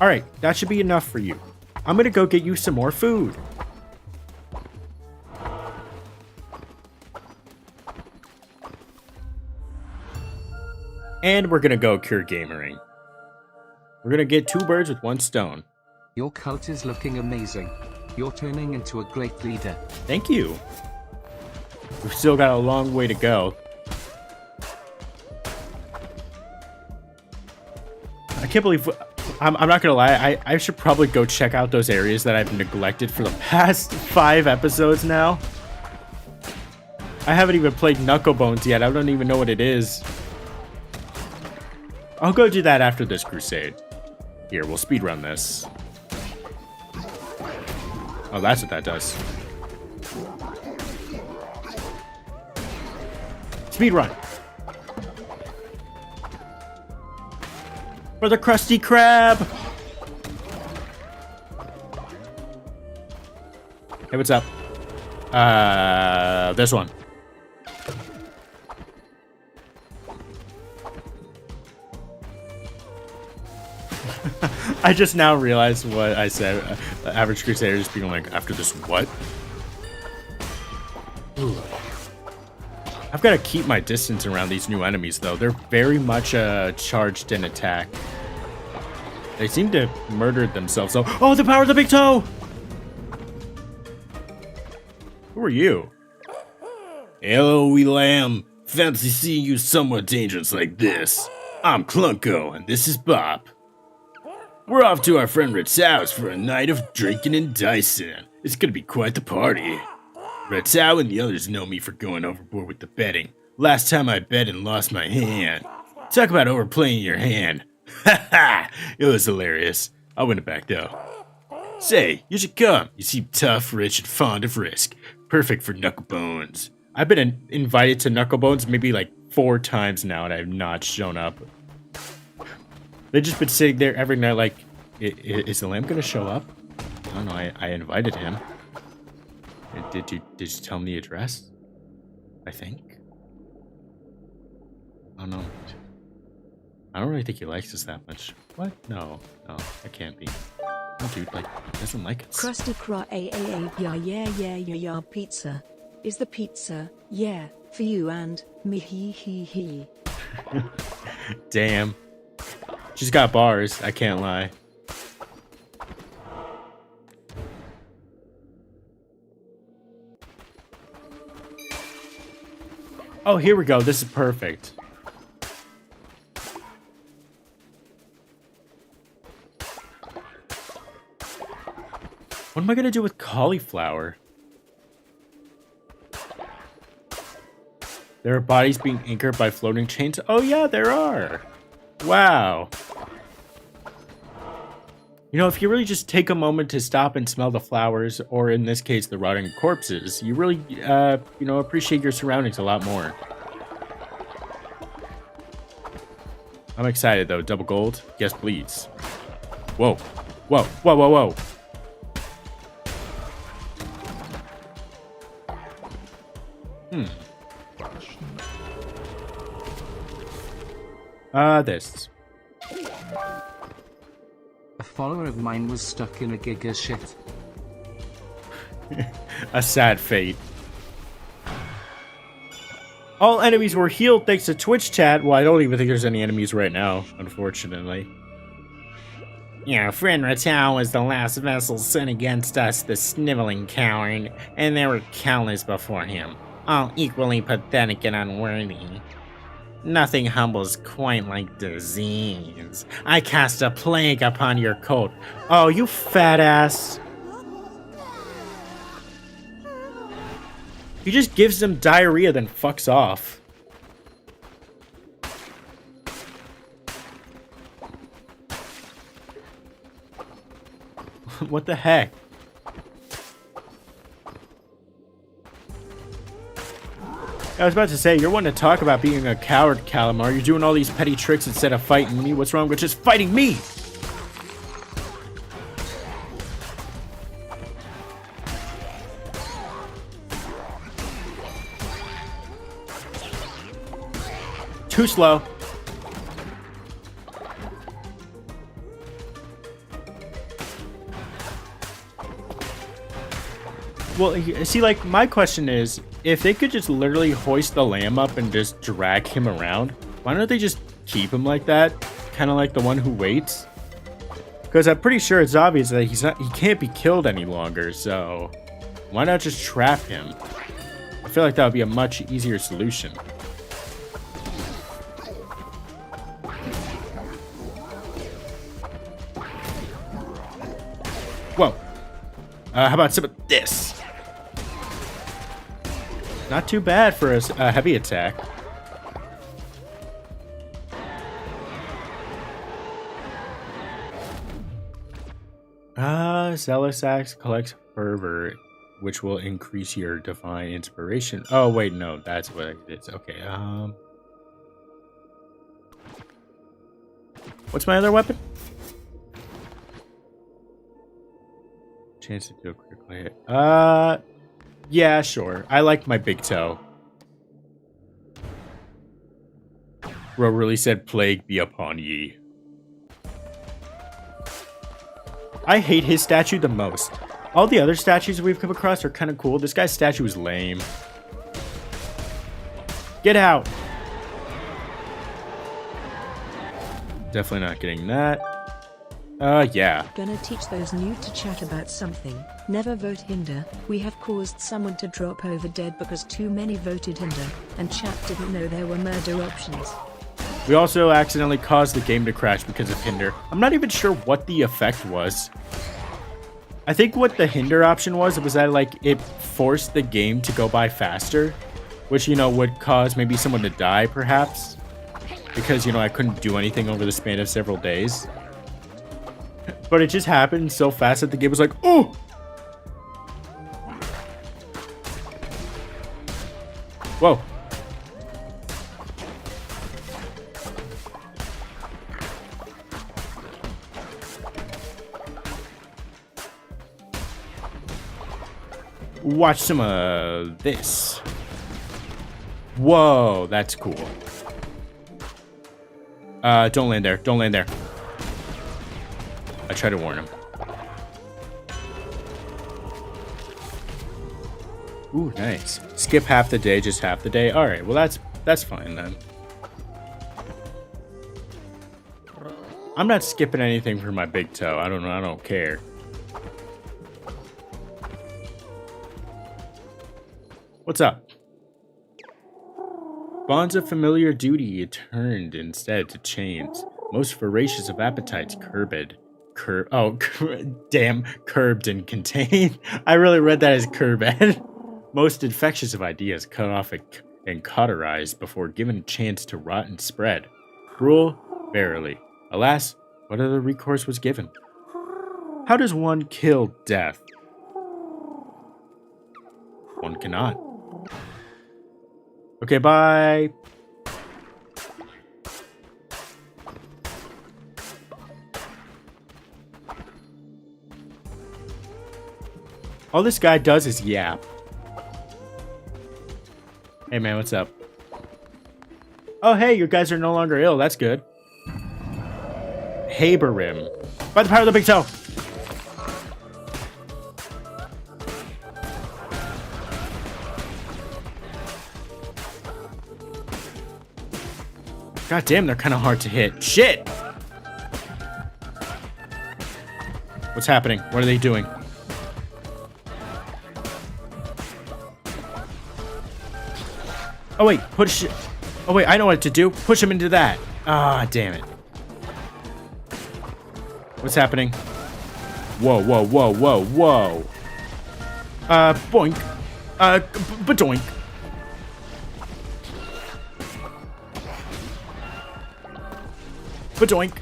[SPEAKER 1] All right, that should be enough for you. I'm gonna go get you some more food. And we're gonna go cure Gamering. We're gonna get 2 birds with 1 stone.
[SPEAKER 2] Your cult is looking amazing. You're turning into a great leader.
[SPEAKER 1] Thank you. We've still got a long way to go. I can't believe I'm not gonna lie, I should probably go check out those areas that I've neglected for the past 5 episodes now. I haven't even played Knucklebones yet. I don't even know what it is. I'll go do that after this crusade. Here, we'll speedrun this. Oh, that's what that does. Speedrun. For the Krusty Krab! Hey, what's up? This one. I just now realized what I said. Average Crusader just being like, after this what? Ooh. I've got to keep my distance around these new enemies, though. They're very much charged in attack. They seem to have murdered themselves. Oh, the power of the big toe! Who are you? Hello, wee lamb. Fancy seeing you somewhat dangerous like this. I'm Clunko, and this is Bop. We're off to our friend Ritz's house for a night of drinking and dicing. It's gonna be quite the party. Ritzau and the others know me for going overboard with the betting. Last time I bet and lost my hand. Talk about overplaying your hand. Ha ha! It was hilarious. I'll win it back though. Say, you should come. You seem tough, rich, and fond of risk. Perfect for Knucklebones. I've been invited to Knucklebones maybe like 4 times now, and I have not shown up. They've just been sitting there every night like, is the lamb gonna show up? I don't know, I invited him. Did you tell him the address? I think. Oh no. I don't really think he likes us that much. What? No, that can't be. No, dude, like, he doesn't like us.
[SPEAKER 3] Krusty Krab, yeah, pizza. Is the pizza, yeah, for you and me, he.
[SPEAKER 1] Damn. She's got bars, I can't lie. Oh, here we go. This is perfect. What am I gonna do with cauliflower? There are bodies being anchored by floating chains. Oh yeah, there are. Wow. You know, if you really just take a moment to stop and smell the flowers, or in this case, the rotting corpses, you really, you know, appreciate your surroundings a lot more. I'm excited though. Double gold? Yes, please. Whoa. Whoa. Whoa, whoa, whoa. This.
[SPEAKER 2] A follower of mine was stuck in a Giga shit.
[SPEAKER 1] A sad fate. All enemies were healed thanks to Twitch chat. Well, I don't even think there's any enemies right now, unfortunately. Yeah, friend Ratau was the last vessel sent against us, the sniveling coward, and there were countless before him, all equally pathetic and unworthy. Nothing humbles quite like disease. I cast a plague upon your coat. Oh, you fat ass. He just gives them diarrhea, then fucks off. What the heck? I was about to say, you're one to talk about being a coward, Calamar. You're doing all these petty tricks instead of fighting me. What's wrong with just fighting me? Too slow. Well, see, like, my question is, if they could just literally hoist the lamb up and just drag him around, why don't they just keep him like that? Kind of like the one who waits? Because I'm pretty sure it's obvious that he can't be killed any longer, so why not just trap him? I feel like that would be a much easier solution. Whoa. How about some of this? Not too bad for a heavy attack. Zealous Axe collects fervor, which will increase your divine inspiration. Oh, wait, no, that's what it is. Okay, what's my other weapon? Chance to do a critical hit. Yeah, sure. I like my big toe. Bro really said, plague be upon ye. I hate his statue the most. All the other statues we've come across are kind of cool. This guy's statue is lame. Get out. Definitely not getting that. Yeah.
[SPEAKER 3] Gonna teach those new to chat about something. Never vote Hinder. We have caused someone to drop over dead because too many voted Hinder, and chat didn't know there were murder options.
[SPEAKER 1] We also accidentally caused the game to crash because of Hinder. I'm not even sure what the effect was. I think what the Hinder option was that like it forced the game to go by faster, which, you know, would cause maybe someone to die perhaps, because, you know, I couldn't do anything over the span of several days. But it just happened so fast that the game was like, oh! Whoa. Watch some of this. Whoa, that's cool. Don't land there. Don't land there. I try to warn him. Ooh, nice. Skip half the day, just half the day. All right, well that's fine then. I'm not skipping anything for my big toe. I don't know. I don't care. What's up? Bonds of familiar duty turned instead to chains. Most voracious of appetites curbed. Damn, curbed and contained. I really read that as curbed. Most infectious of ideas cut off and cauterized before given a chance to rot and spread. Cruel, verily. Alas, what other recourse was given? How does one kill death? One cannot. Okay, bye. All this guy does is yap. Hey man, what's up? Oh hey, you guys are no longer ill, that's good. Haberim. By the power of the big toe! God damn, they're kind of hard to hit. Shit! What's happening? What are they doing? Oh wait, push it. Oh wait, I know what to do. Push him into that. Ah, damn it. What's happening? Whoa, whoa, whoa, whoa, whoa. Boink. Badoink. Badoink.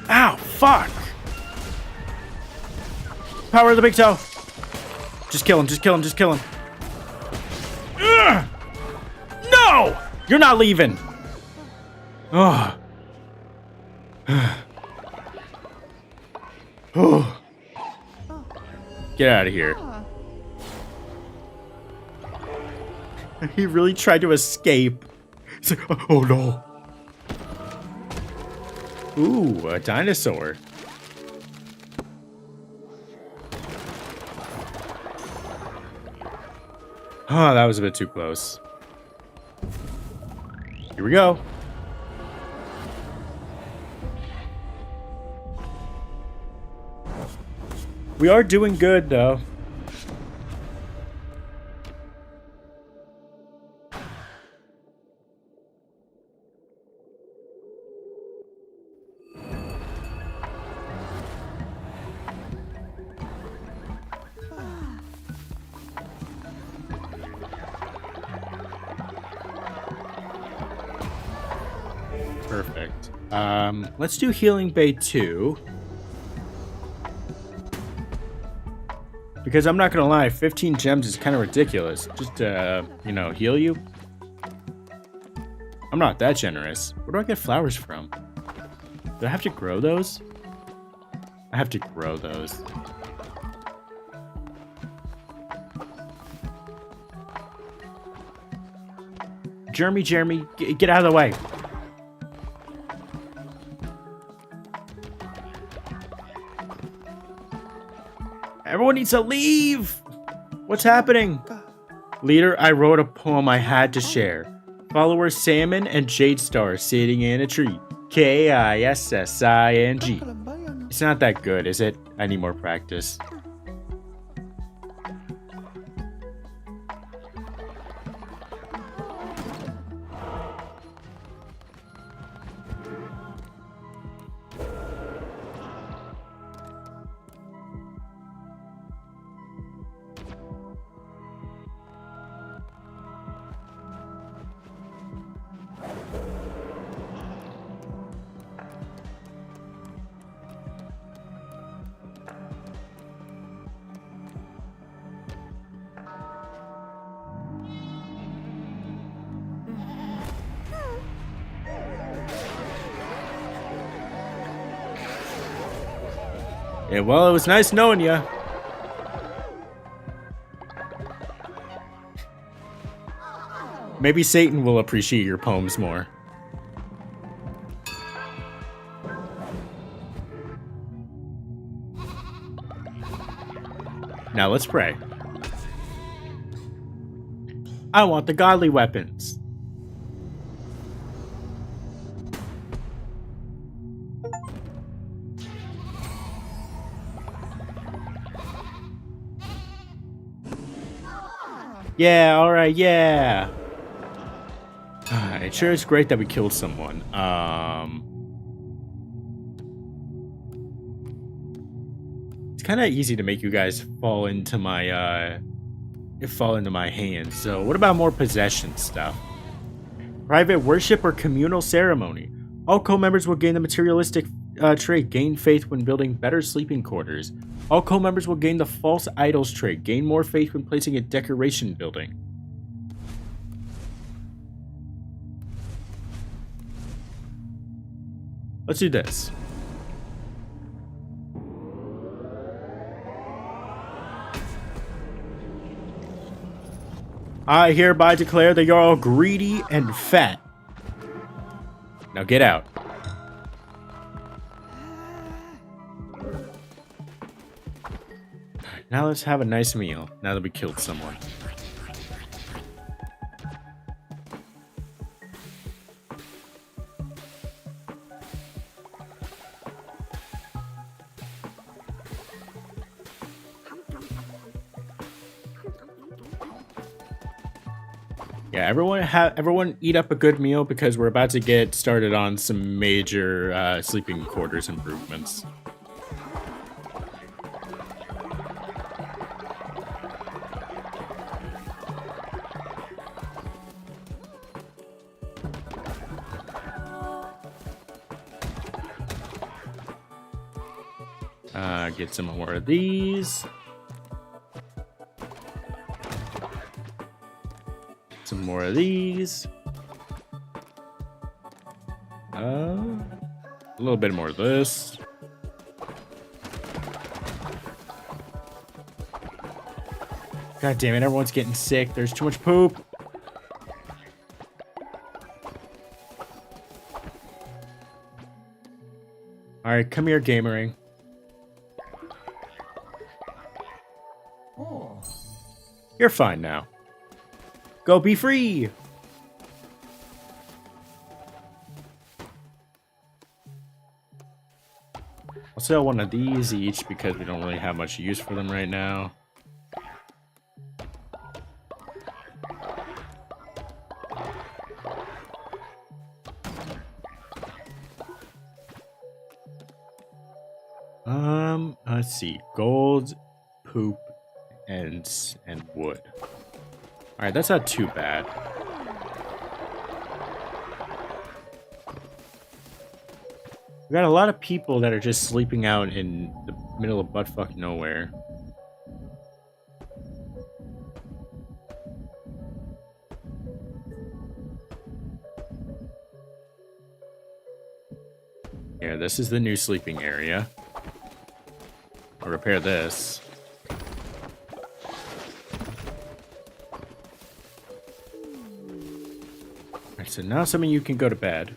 [SPEAKER 1] Ow, fuck. Power of the big toe. Just kill him, just kill him, just kill him. Ugh! No! You're not leaving. Oh. Oh. Get out of here. He really tried to escape. He's like, oh no. Ooh, a dinosaur. Oh, that was a bit too close. Here we go. We are doing good, though. Perfect. Let's do Healing Bay 2. Because I'm not gonna lie, 15 gems is kind of ridiculous. Just you know, heal you. I'm not that generous. Where do I get flowers from? Do I have to grow those? I have to grow those. Jeremy, get out of the way. Everyone needs to leave. What's happening? Leader, I wrote a poem I had to share. Followers Salmon and Jade Star sitting in a tree. K-I-S-S-I-N-G. It's not that good, is it? I need more practice. Yeah, well, it was nice knowing you. Maybe Satan will appreciate your poems more. Now let's pray. I want the godly weapons. Yeah, alright, yeah. It sure is great that we killed someone. It's kind of easy to make you guys fall into my hands. So what about more possession stuff? Private worship or communal ceremony. All co-members will gain the materialistic trait, gain faith when building better sleeping quarters. All co-members will gain the false idols trait, gain more faith when placing a decoration building. Let's do this. I hereby declare that you're all greedy and fat. Now get out. Now let's have a nice meal, now that we killed someone. Yeah, everyone eat up a good meal because we're about to get started on some major sleeping quarters improvements. Get some more of these. Some more of these. A little bit more of this. God damn it, everyone's getting sick. There's too much poop. Alright, come here, Gamering. You're fine now. Go be free! I'll sell one of these each because we don't really have much use for them right now. Let's see. Gold, poop, and wood. Alright, that's not too bad. We got a lot of people that are just sleeping out in the middle of buttfuck nowhere. Here, this is the new sleeping area. I'll repair this. Alright, so now some of you can go to bed.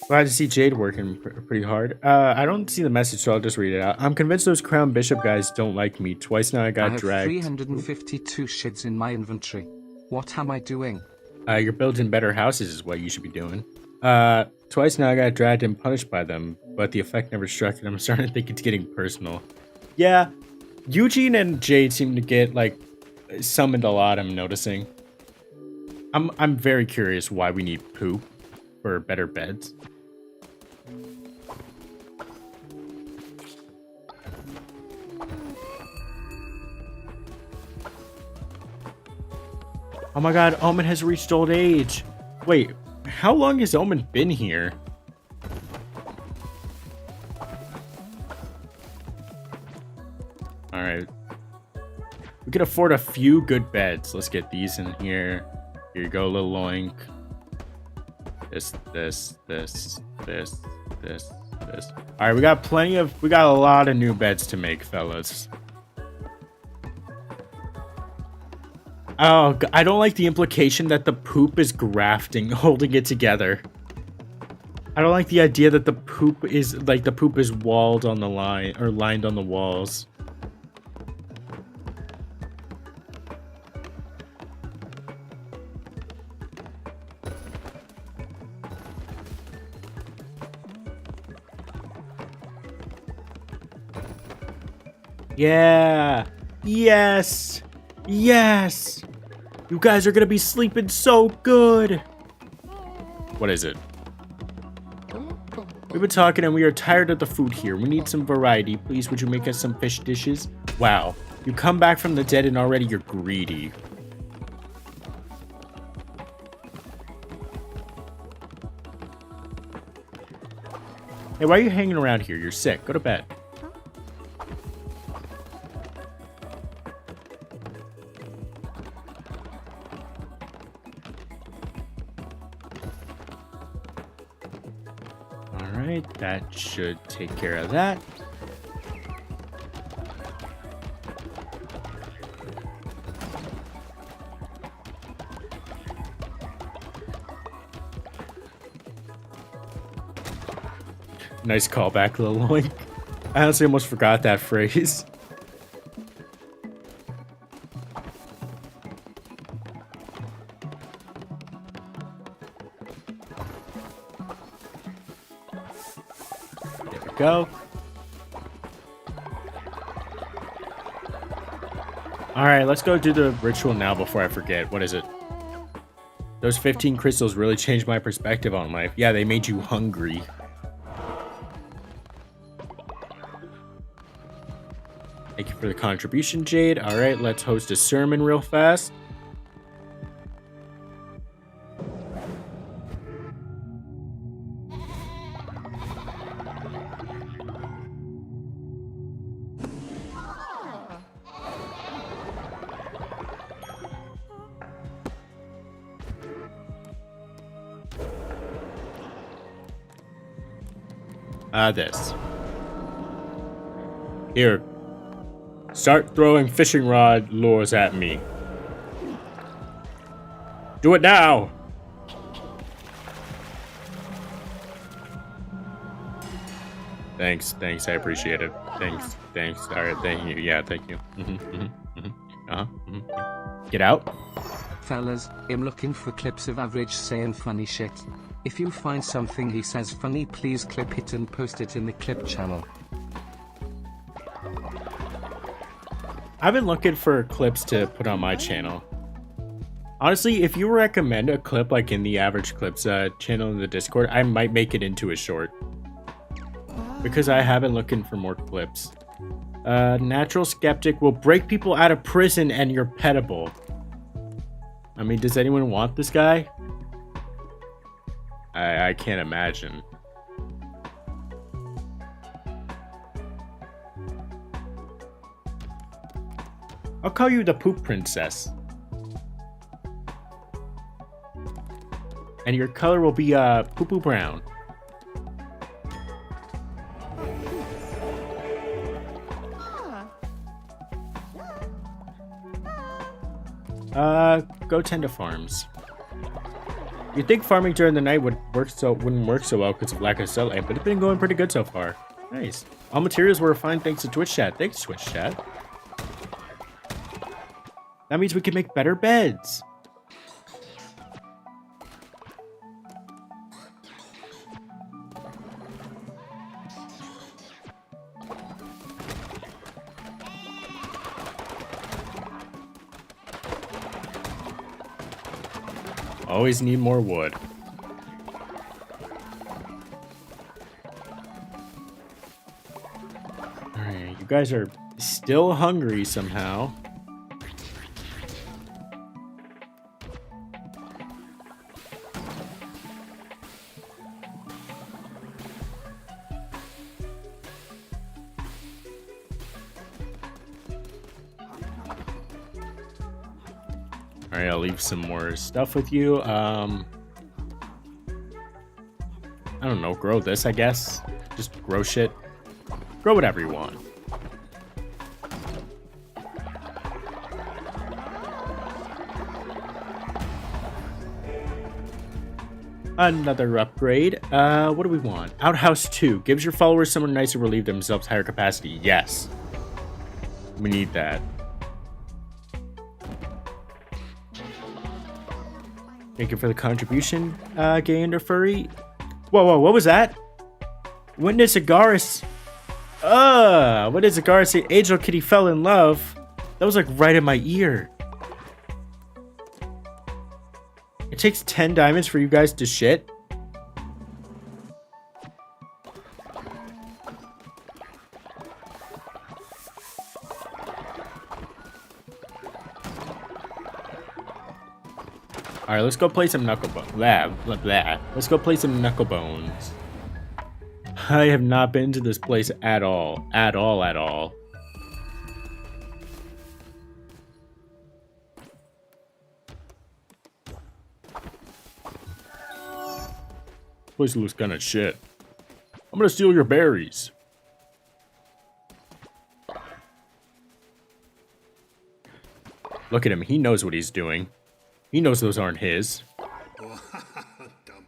[SPEAKER 1] Glad to see Jade working pretty hard. I don't see the message, so I'll just read it out. I'm convinced those Crown Bishop guys don't like me. Twice now I got dragged.
[SPEAKER 2] 352 shids in my inventory. What am I doing?
[SPEAKER 1] You're building better houses is what you should be doing. Twice now I got dragged and punished by them, but the effect never struck, and I'm starting to think it's getting personal. Yeah, Eugene and Jade seem to get, like, summoned a lot, I'm noticing. I'm very curious why we need poop for better beds. Oh my god, Omen has reached old age. Wait, how long has Omen been here? Alright. We can afford a few good beds. Let's get these in here. Here you go, little Loink. This. Alright, we got a lot of new beds to make, fellas. Oh, I don't like the implication that the poop is grafting, holding it together. I don't like the idea that the poop is walled on the line, or lined on the walls. Yeah. Yes. Yes. You guys are gonna be sleeping so good. What is it? We've been talking and we are tired of the food here. We need some variety. Please, would you make us some fish dishes? Wow. You come back from the dead and already you're greedy. Hey, why are you hanging around here? You're sick. Go to bed. Alright, that should take care of that. Nice callback, Lil Loink. I honestly almost forgot that phrase. There we go. Alright, let's go do the ritual now before I forget. What is it? Those 15 crystals really changed my perspective on life. Yeah, they made you hungry. Thank you for the contribution, Jade. Alright, let's host a sermon real fast. This. Here. Start throwing fishing rod lures at me. Do it now! Thanks, I appreciate it. Thanks. Alright, thank you. Yeah, thank you. Get out.
[SPEAKER 2] Fellas, I'm looking for clips of Average saying funny shit. If you find something he says funny, please clip it and post it in the clip channel.
[SPEAKER 1] I've been looking for clips to put on my channel. Honestly, if you recommend a clip like in the Average Clips channel in the Discord, I might make it into a short. because I have been looking for more clips. Natural skeptic will break people out of prison and you're petable. I mean, does anyone want this guy? I can't imagine. I'll call you the Poop Princess. And your color will be poo-poo brown. Go tend to farms. You'd think farming during the night wouldn't work so well because of lack of sunlight, but it's been going pretty good so far. Nice. All materials were refined thanks to Twitch chat. Thanks, Twitch chat. That means we can make better beds. Always need more wood. Alright, you guys are still hungry somehow. Alright, I'll leave some more stuff with you. I don't know, grow this, I guess. Just grow shit. Grow whatever you want. Another upgrade. What do we want? Outhouse 2. Gives your followers somewhere nice to relieve themselves higher capacity. Yes. We need that. Thank you for the contribution, Gander Furry. Whoa, what was that? When did Zagaris... when did Zagaris say Angel Kitty fell in love? That was like right in my ear. It takes 10 diamonds for you guys to shit? Alright, let's go play some knucklebones. Let's go play some knucklebones. I have not been to this place at all. At all. This place looks kinda shit. I'm gonna steal your berries. Look at him, he knows what he's doing. He knows those aren't his.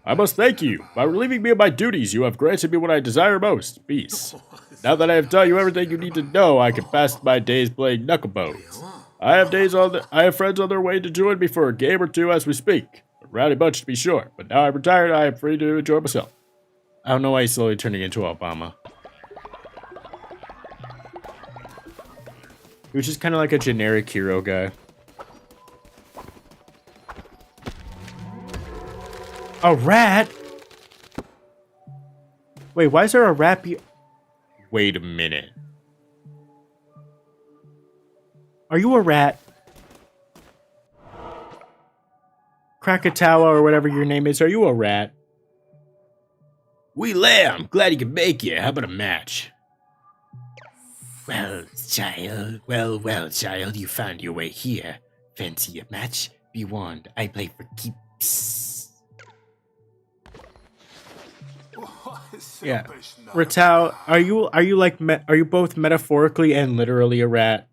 [SPEAKER 1] I must thank you. By relieving me of my duties, you have granted me what I desire most, peace. Now that I have taught you everything you need to know, I can pass my days playing knucklebones. I have friends on their way to join me for a game or two as we speak. A rowdy bunch to be sure, but now I'm retired, I am free to enjoy myself. I don't know why he's slowly turning into Obama. He was just kind of like a generic hero guy. A rat? Wait, why is there a rat Wait a minute. Are you a rat? Krakatawa or whatever your name is, are you a rat? Wee lamb, glad you could make it. How about a match? Well, child, you found your way here. Fancy a match? Be warned, I play for keeps. Yeah, Ratau, are you both metaphorically and literally a rat?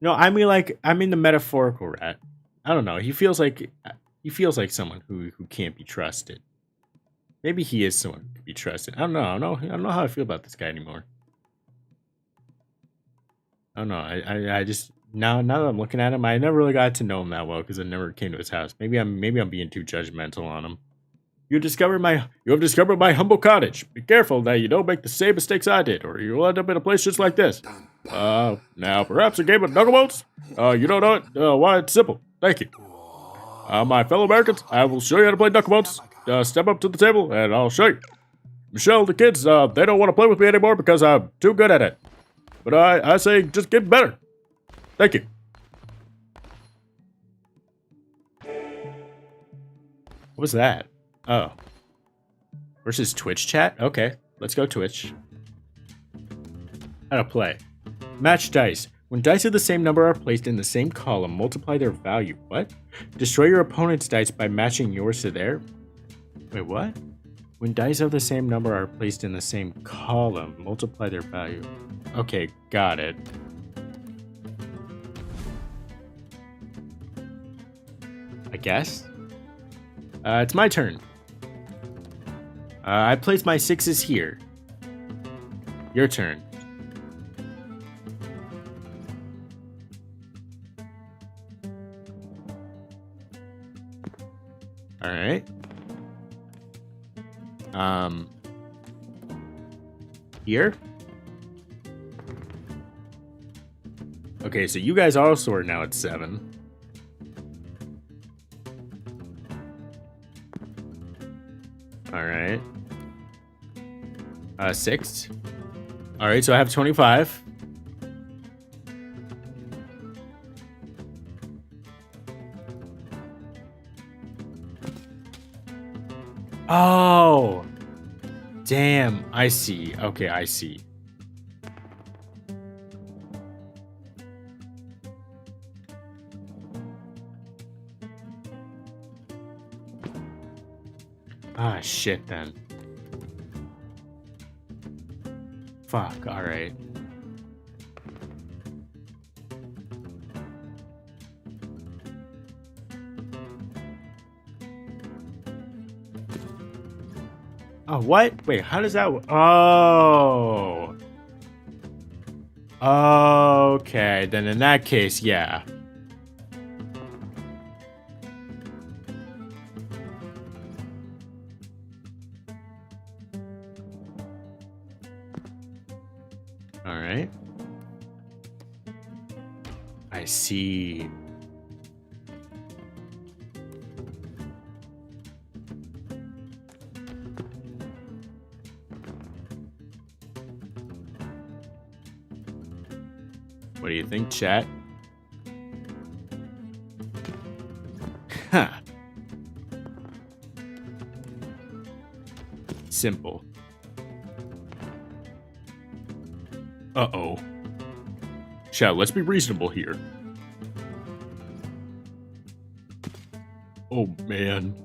[SPEAKER 1] No, I mean the metaphorical rat. I don't know. He feels like someone who can't be trusted. Maybe he is someone who can be trusted. I don't know. I don't know how I feel about this guy anymore. I don't know. I just now that I'm looking at him, I never really got to know him that well because I never came to his house. Maybe I'm being too judgmental on him. You have discovered my humble cottage. Be careful that you don't make the same mistakes I did, or you'll end up in a place just like this. Now perhaps a game of knucklebones? You don't know it? Why, it's simple. Thank you. My fellow Americans, I will show you how to play knucklebones. step up to the table and I'll show you. Michelle, the kids, they don't want to play with me anymore because I'm too good at it. But I say just get better. Thank you. What was that? Oh. Versus Twitch chat? Okay, let's go Twitch. How to play. Match dice. When dice of the same number are placed in the same column, multiply their value. What? Destroy your opponent's dice by matching yours to their... Wait, what? When dice of the same number are placed in the same column, multiply their value. Okay, got it. I guess? It's my turn. I place my 6s here. Your turn. Alright. Here? Okay, so you guys also are now at 7. Alright. 6. Alright, so I have 25. Oh! Damn, I see. Okay, I see. Ah, shit then. Fuck, alright. Oh, what? Wait, how does that Oh. Okay, then in that case, yeah. Alright. I see. What do you think, chat? Huh. Simple. Uh-oh. Chat, let's be reasonable here. Oh, man.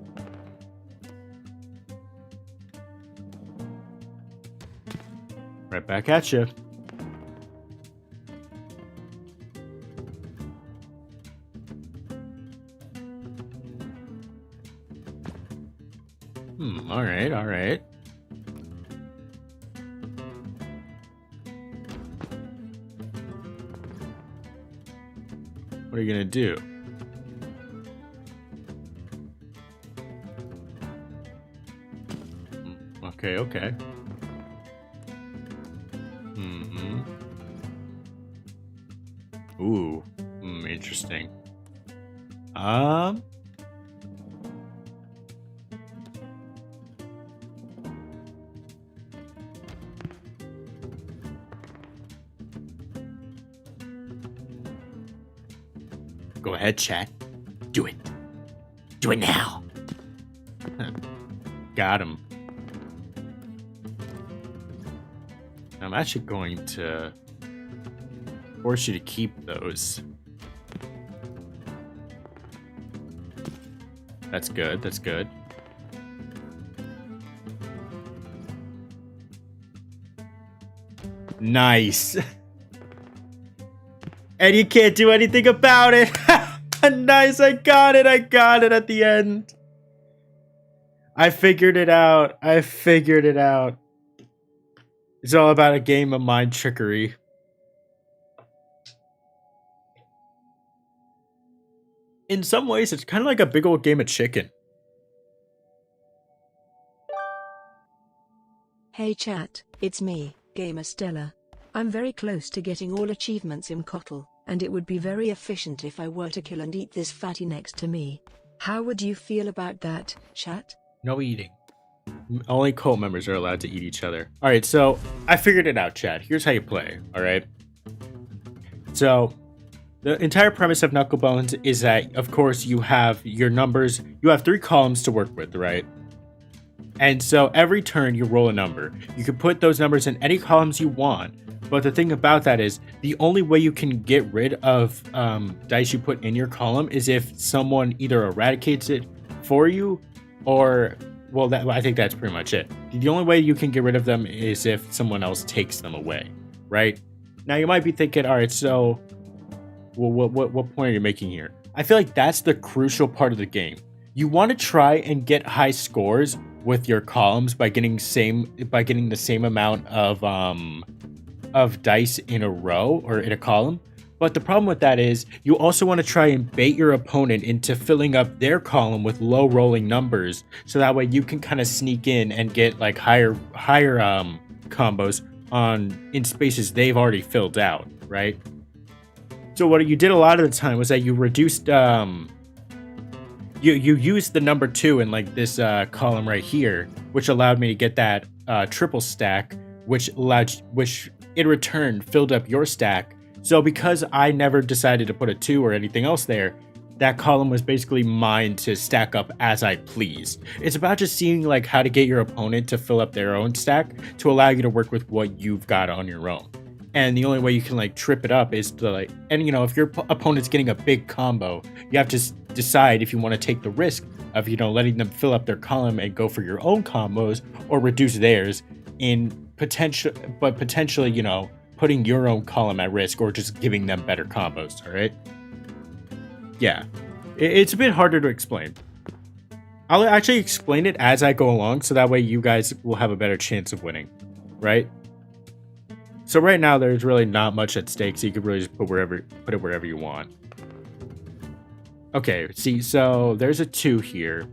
[SPEAKER 1] Right back at you. Alright, alright. What are you gonna do? Okay, okay. Ooh, interesting. Go ahead, chat. Do it. Do it now. Huh. Got him. I'm actually going to force you to keep those. That's good, that's good. Nice. And you can't do anything about it. Nice, I got it at the end. I figured it out. It's all about a game of mind trickery. In some ways, it's kind of like a big old game of chicken.
[SPEAKER 3] Hey chat, it's me, Gamer Stella. I'm very close to getting all achievements in Kotl, and it would be very efficient if I were to kill and eat this fatty next to me. How would you feel about that, chat?
[SPEAKER 1] No eating. Only cult members are allowed to eat each other. All right, so I figured it out, Chad. Here's how you play. All right. So the entire premise of Knucklebones is that, of course, you have your numbers. You have 3 columns to work with, right? And so every turn you roll a number. You can put those numbers in any columns you want. But the thing about that is the only way you can get rid of dice you put in your column is if someone either eradicates it for you or, well, I think that's pretty much it. The only way you can get rid of them is if someone else takes them away, right? Now you might be thinking, all right, so what point are you making here? I feel like that's the crucial part of the game. You want to try and get high scores with your columns by getting the same amount of dice in a row or in a column. But the problem with that is you also want to try and bait your opponent into filling up their column with low rolling numbers, so that way you can kind of sneak in and get like higher combos in spaces they've already filled out, right? So what you did a lot of the time was that you reduced you used the number 2 in like this column right here, which allowed me to get that triple stack, which in return filled up your stack. So because I never decided to put a 2 or anything else there, that column was basically mine to stack up as I pleased. It's about just seeing like how to get your opponent to fill up their own stack to allow you to work with what you've got on your own. And the only way you can like trip it up is to like, and you know, if your opponent's getting a big combo, you have to decide if you want to take the risk of, you know, letting them fill up their column and go for your own combos, or reduce theirs potentially, you know, putting your own column at risk, or just giving them better combos. All right. Yeah, it's a bit harder to explain. I'll actually explain it as I go along, so that way you guys will have a better chance of winning, right? So right now there's really not much at stake, so you could really just put it wherever you want. Okay, see, so there's a 2 here.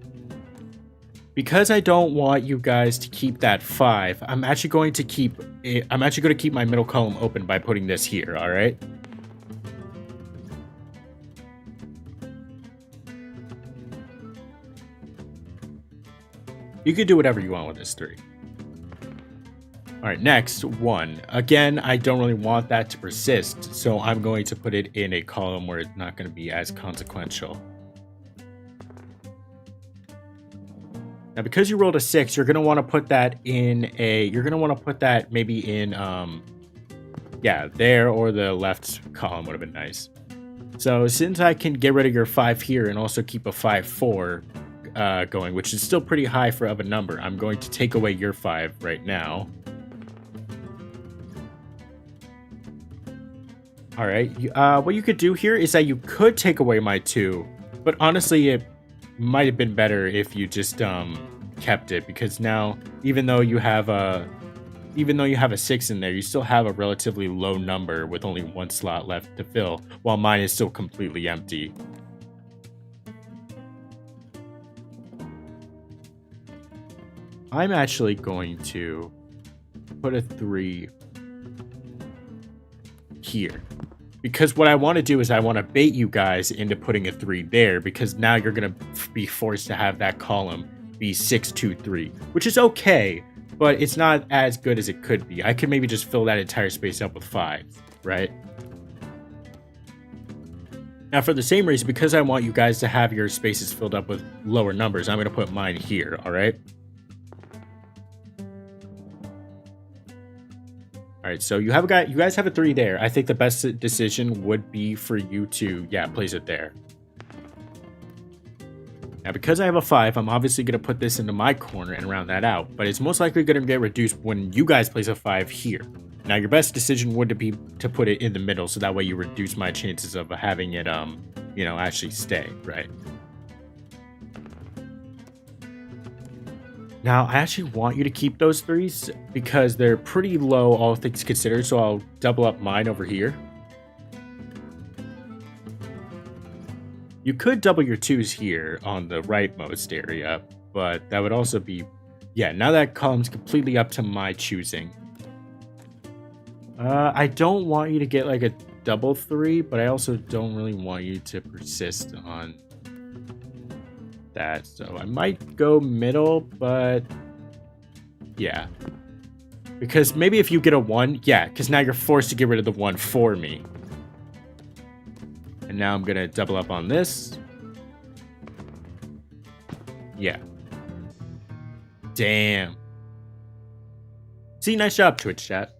[SPEAKER 1] Because I don't want you guys to keep that 5, I'm actually going to keep my middle column open by putting this here, all right? You could do whatever you want with this 3. All right, next 1. Again, I don't really want that to persist, so I'm going to put it in a column where it's not going to be as consequential. Now, because you rolled a 6, you're going to want to put that maybe in, yeah, there, or the left column would have been nice. So since I can get rid of your 5 here and also keep a 5-4 going, which is still pretty high for of a number, I'm going to take away your 5 right now. All right, what you could do here is that you could take away my 2, but honestly, it might have been better if you just kept it, because now, even though you have a 6 in there, you still have a relatively low number with only 1 slot left to fill, while mine is still completely empty. I'm actually going to put a 3 here, because what I want to do is I want to bait you guys into putting a 3 there, because now you're going to be forced to have that column be 6, 2, 3, which is okay, but it's not as good as it could be. I could maybe just fill that entire space up with 5, right? Now, for the same reason, because I want you guys to have your spaces filled up with lower numbers, I'm going to put mine here, all right? All right, so you guys have a 3 there. I think the best decision would be for you to, yeah, place it there. Now, because I have a 5, I'm obviously going to put this into my corner and round that out, but it's most likely going to get reduced when you guys place a 5 here. Now, your best decision would be to put it in the middle, so that way you reduce my chances of having it, you know, actually stay, right? Now, I actually want you to keep those 3s because they're pretty low, all things considered, so I'll double up mine over here. You could double your 2s here on the rightmost area, but that would also be... Yeah, now that column's completely up to my choosing. I don't want you to get like a double 3, but I also don't really want you to persist on that. So I might go middle, but yeah. Because maybe if you get a 1, yeah, because now you're forced to get rid of the 1 for me. And now I'm going to double up on this. Yeah. Damn. See, nice job, Twitch chat.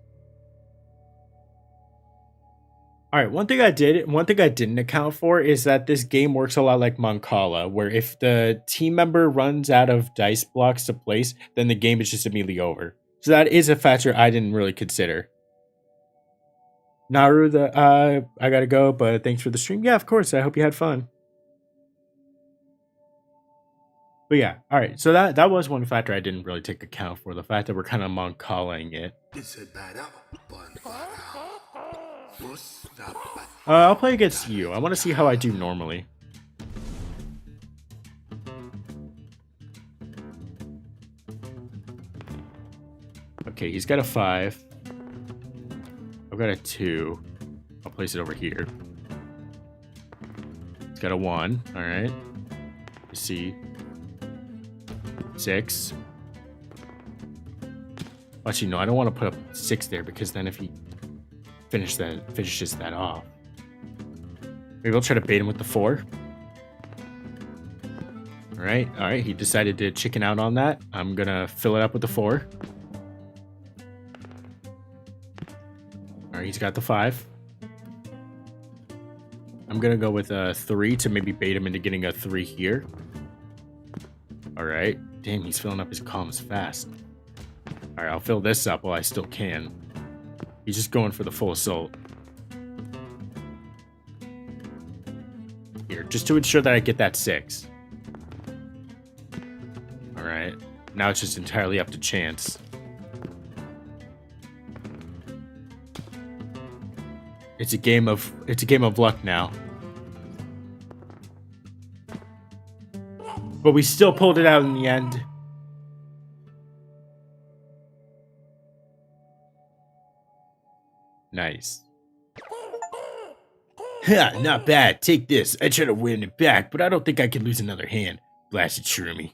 [SPEAKER 1] All right, one thing I didn't account for is that this game works a lot like Mancala, where if the team member runs out of dice blocks to place, then the game is just immediately over. So that is a factor I didn't really consider. Naru, I gotta go, but thanks for the stream. Yeah, of course. I hope you had fun. But yeah, all right. So that was one factor I didn't really take account for, the fact that we're kind of Mancalaing it. I'll play against you. I want to see how I do normally. Okay, he's got a 5. I've got a 2. I'll place it over here. He's got a 1. All right. You see. 6. Actually, no, I don't want to put up 6 there because then if he finishes that off. Maybe I'll try to bait him with the 4. All right. He decided to chicken out on that. I'm gonna fill it up with the 4. All right, he's got the 5. I'm gonna go with a 3 to maybe bait him into getting a 3 here. All right. Damn, he's filling up his columns fast. All right, I'll fill this up while I still can. He's just going for the full assault. Here, just to ensure that I get that 6. All right. Now it's just entirely up to chance. It's a game of luck now. But we still pulled it out in the end. Nice. Ha, not bad. Take this. I try to win it back, but I don't think I can lose another hand. Blasted Shroomy.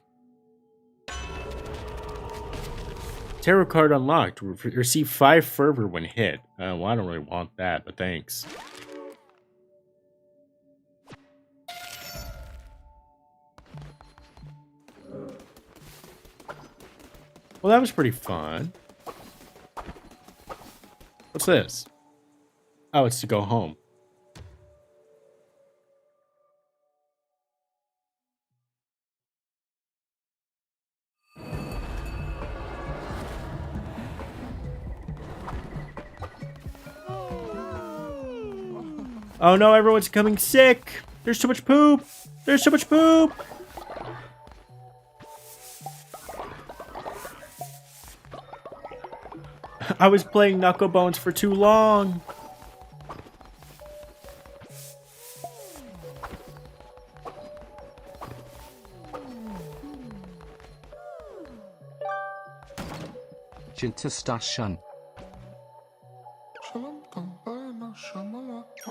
[SPEAKER 1] Tarot card unlocked. Receive 5 fervor when hit. Well, I don't really want that, but thanks. Well, that was pretty fun. What's this? Oh, it's to go home. Oh no, everyone's becoming sick. There's too much poop. There's too much poop. I was playing Knuckle Bones for too long.
[SPEAKER 2] Jintastashan.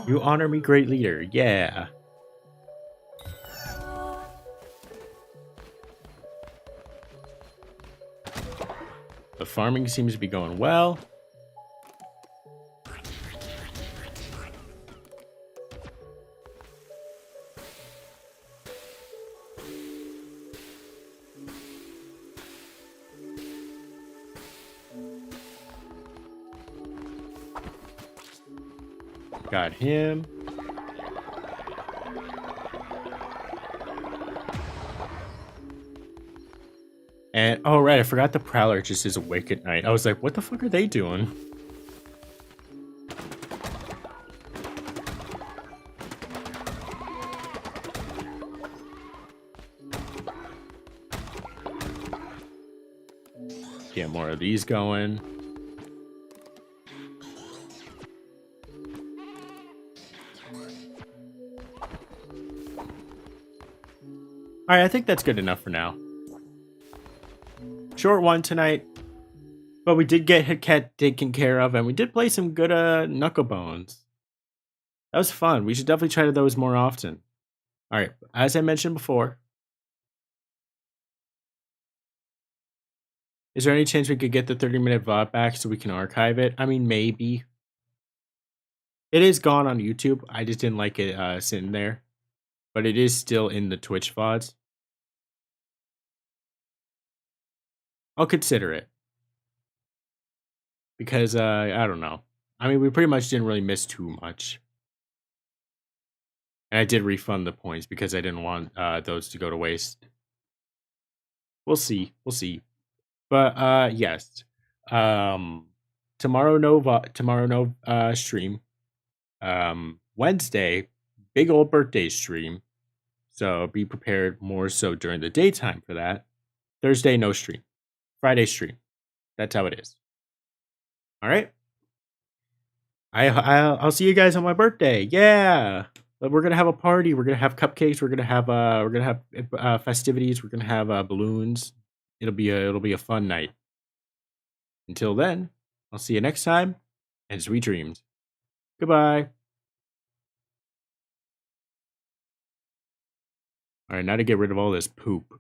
[SPEAKER 1] You honor me, great leader. Yeah. The farming seems to be going well. Got him. And, oh right, I forgot the Prowler just is awake at night. I was like, what the fuck are they doing? Get more of these going. Alright, I think that's good enough for now. Short one tonight. But we did get Hitcat taken care of, and we did play some good Knuckle Bones. That was fun. We should definitely try those more often. Alright, as I mentioned before, Is there any chance we could get the 30-minute VOD back so we can archive it? I mean, maybe. It is gone on YouTube. I just didn't like it sitting there. But it is still in the Twitch VODs. I'll consider it. Because, I don't know. I mean, we pretty much didn't really miss too much. And I did refund the points because I didn't want those to go to waste. We'll see. We'll see. But, yes. Tomorrow no stream. Wednesday, big old birthday stream. So be prepared more so during the daytime for that. Thursday, no stream. Friday stream. That's how it is. All right. I'll see you guys on my birthday. Yeah. But we're gonna have a party. We're gonna have cupcakes. We're gonna have festivities. We're gonna have balloons. It'll be a fun night. Until then, I'll see you next time, and sweet dreams. Goodbye. All right, now to get rid of all this poop.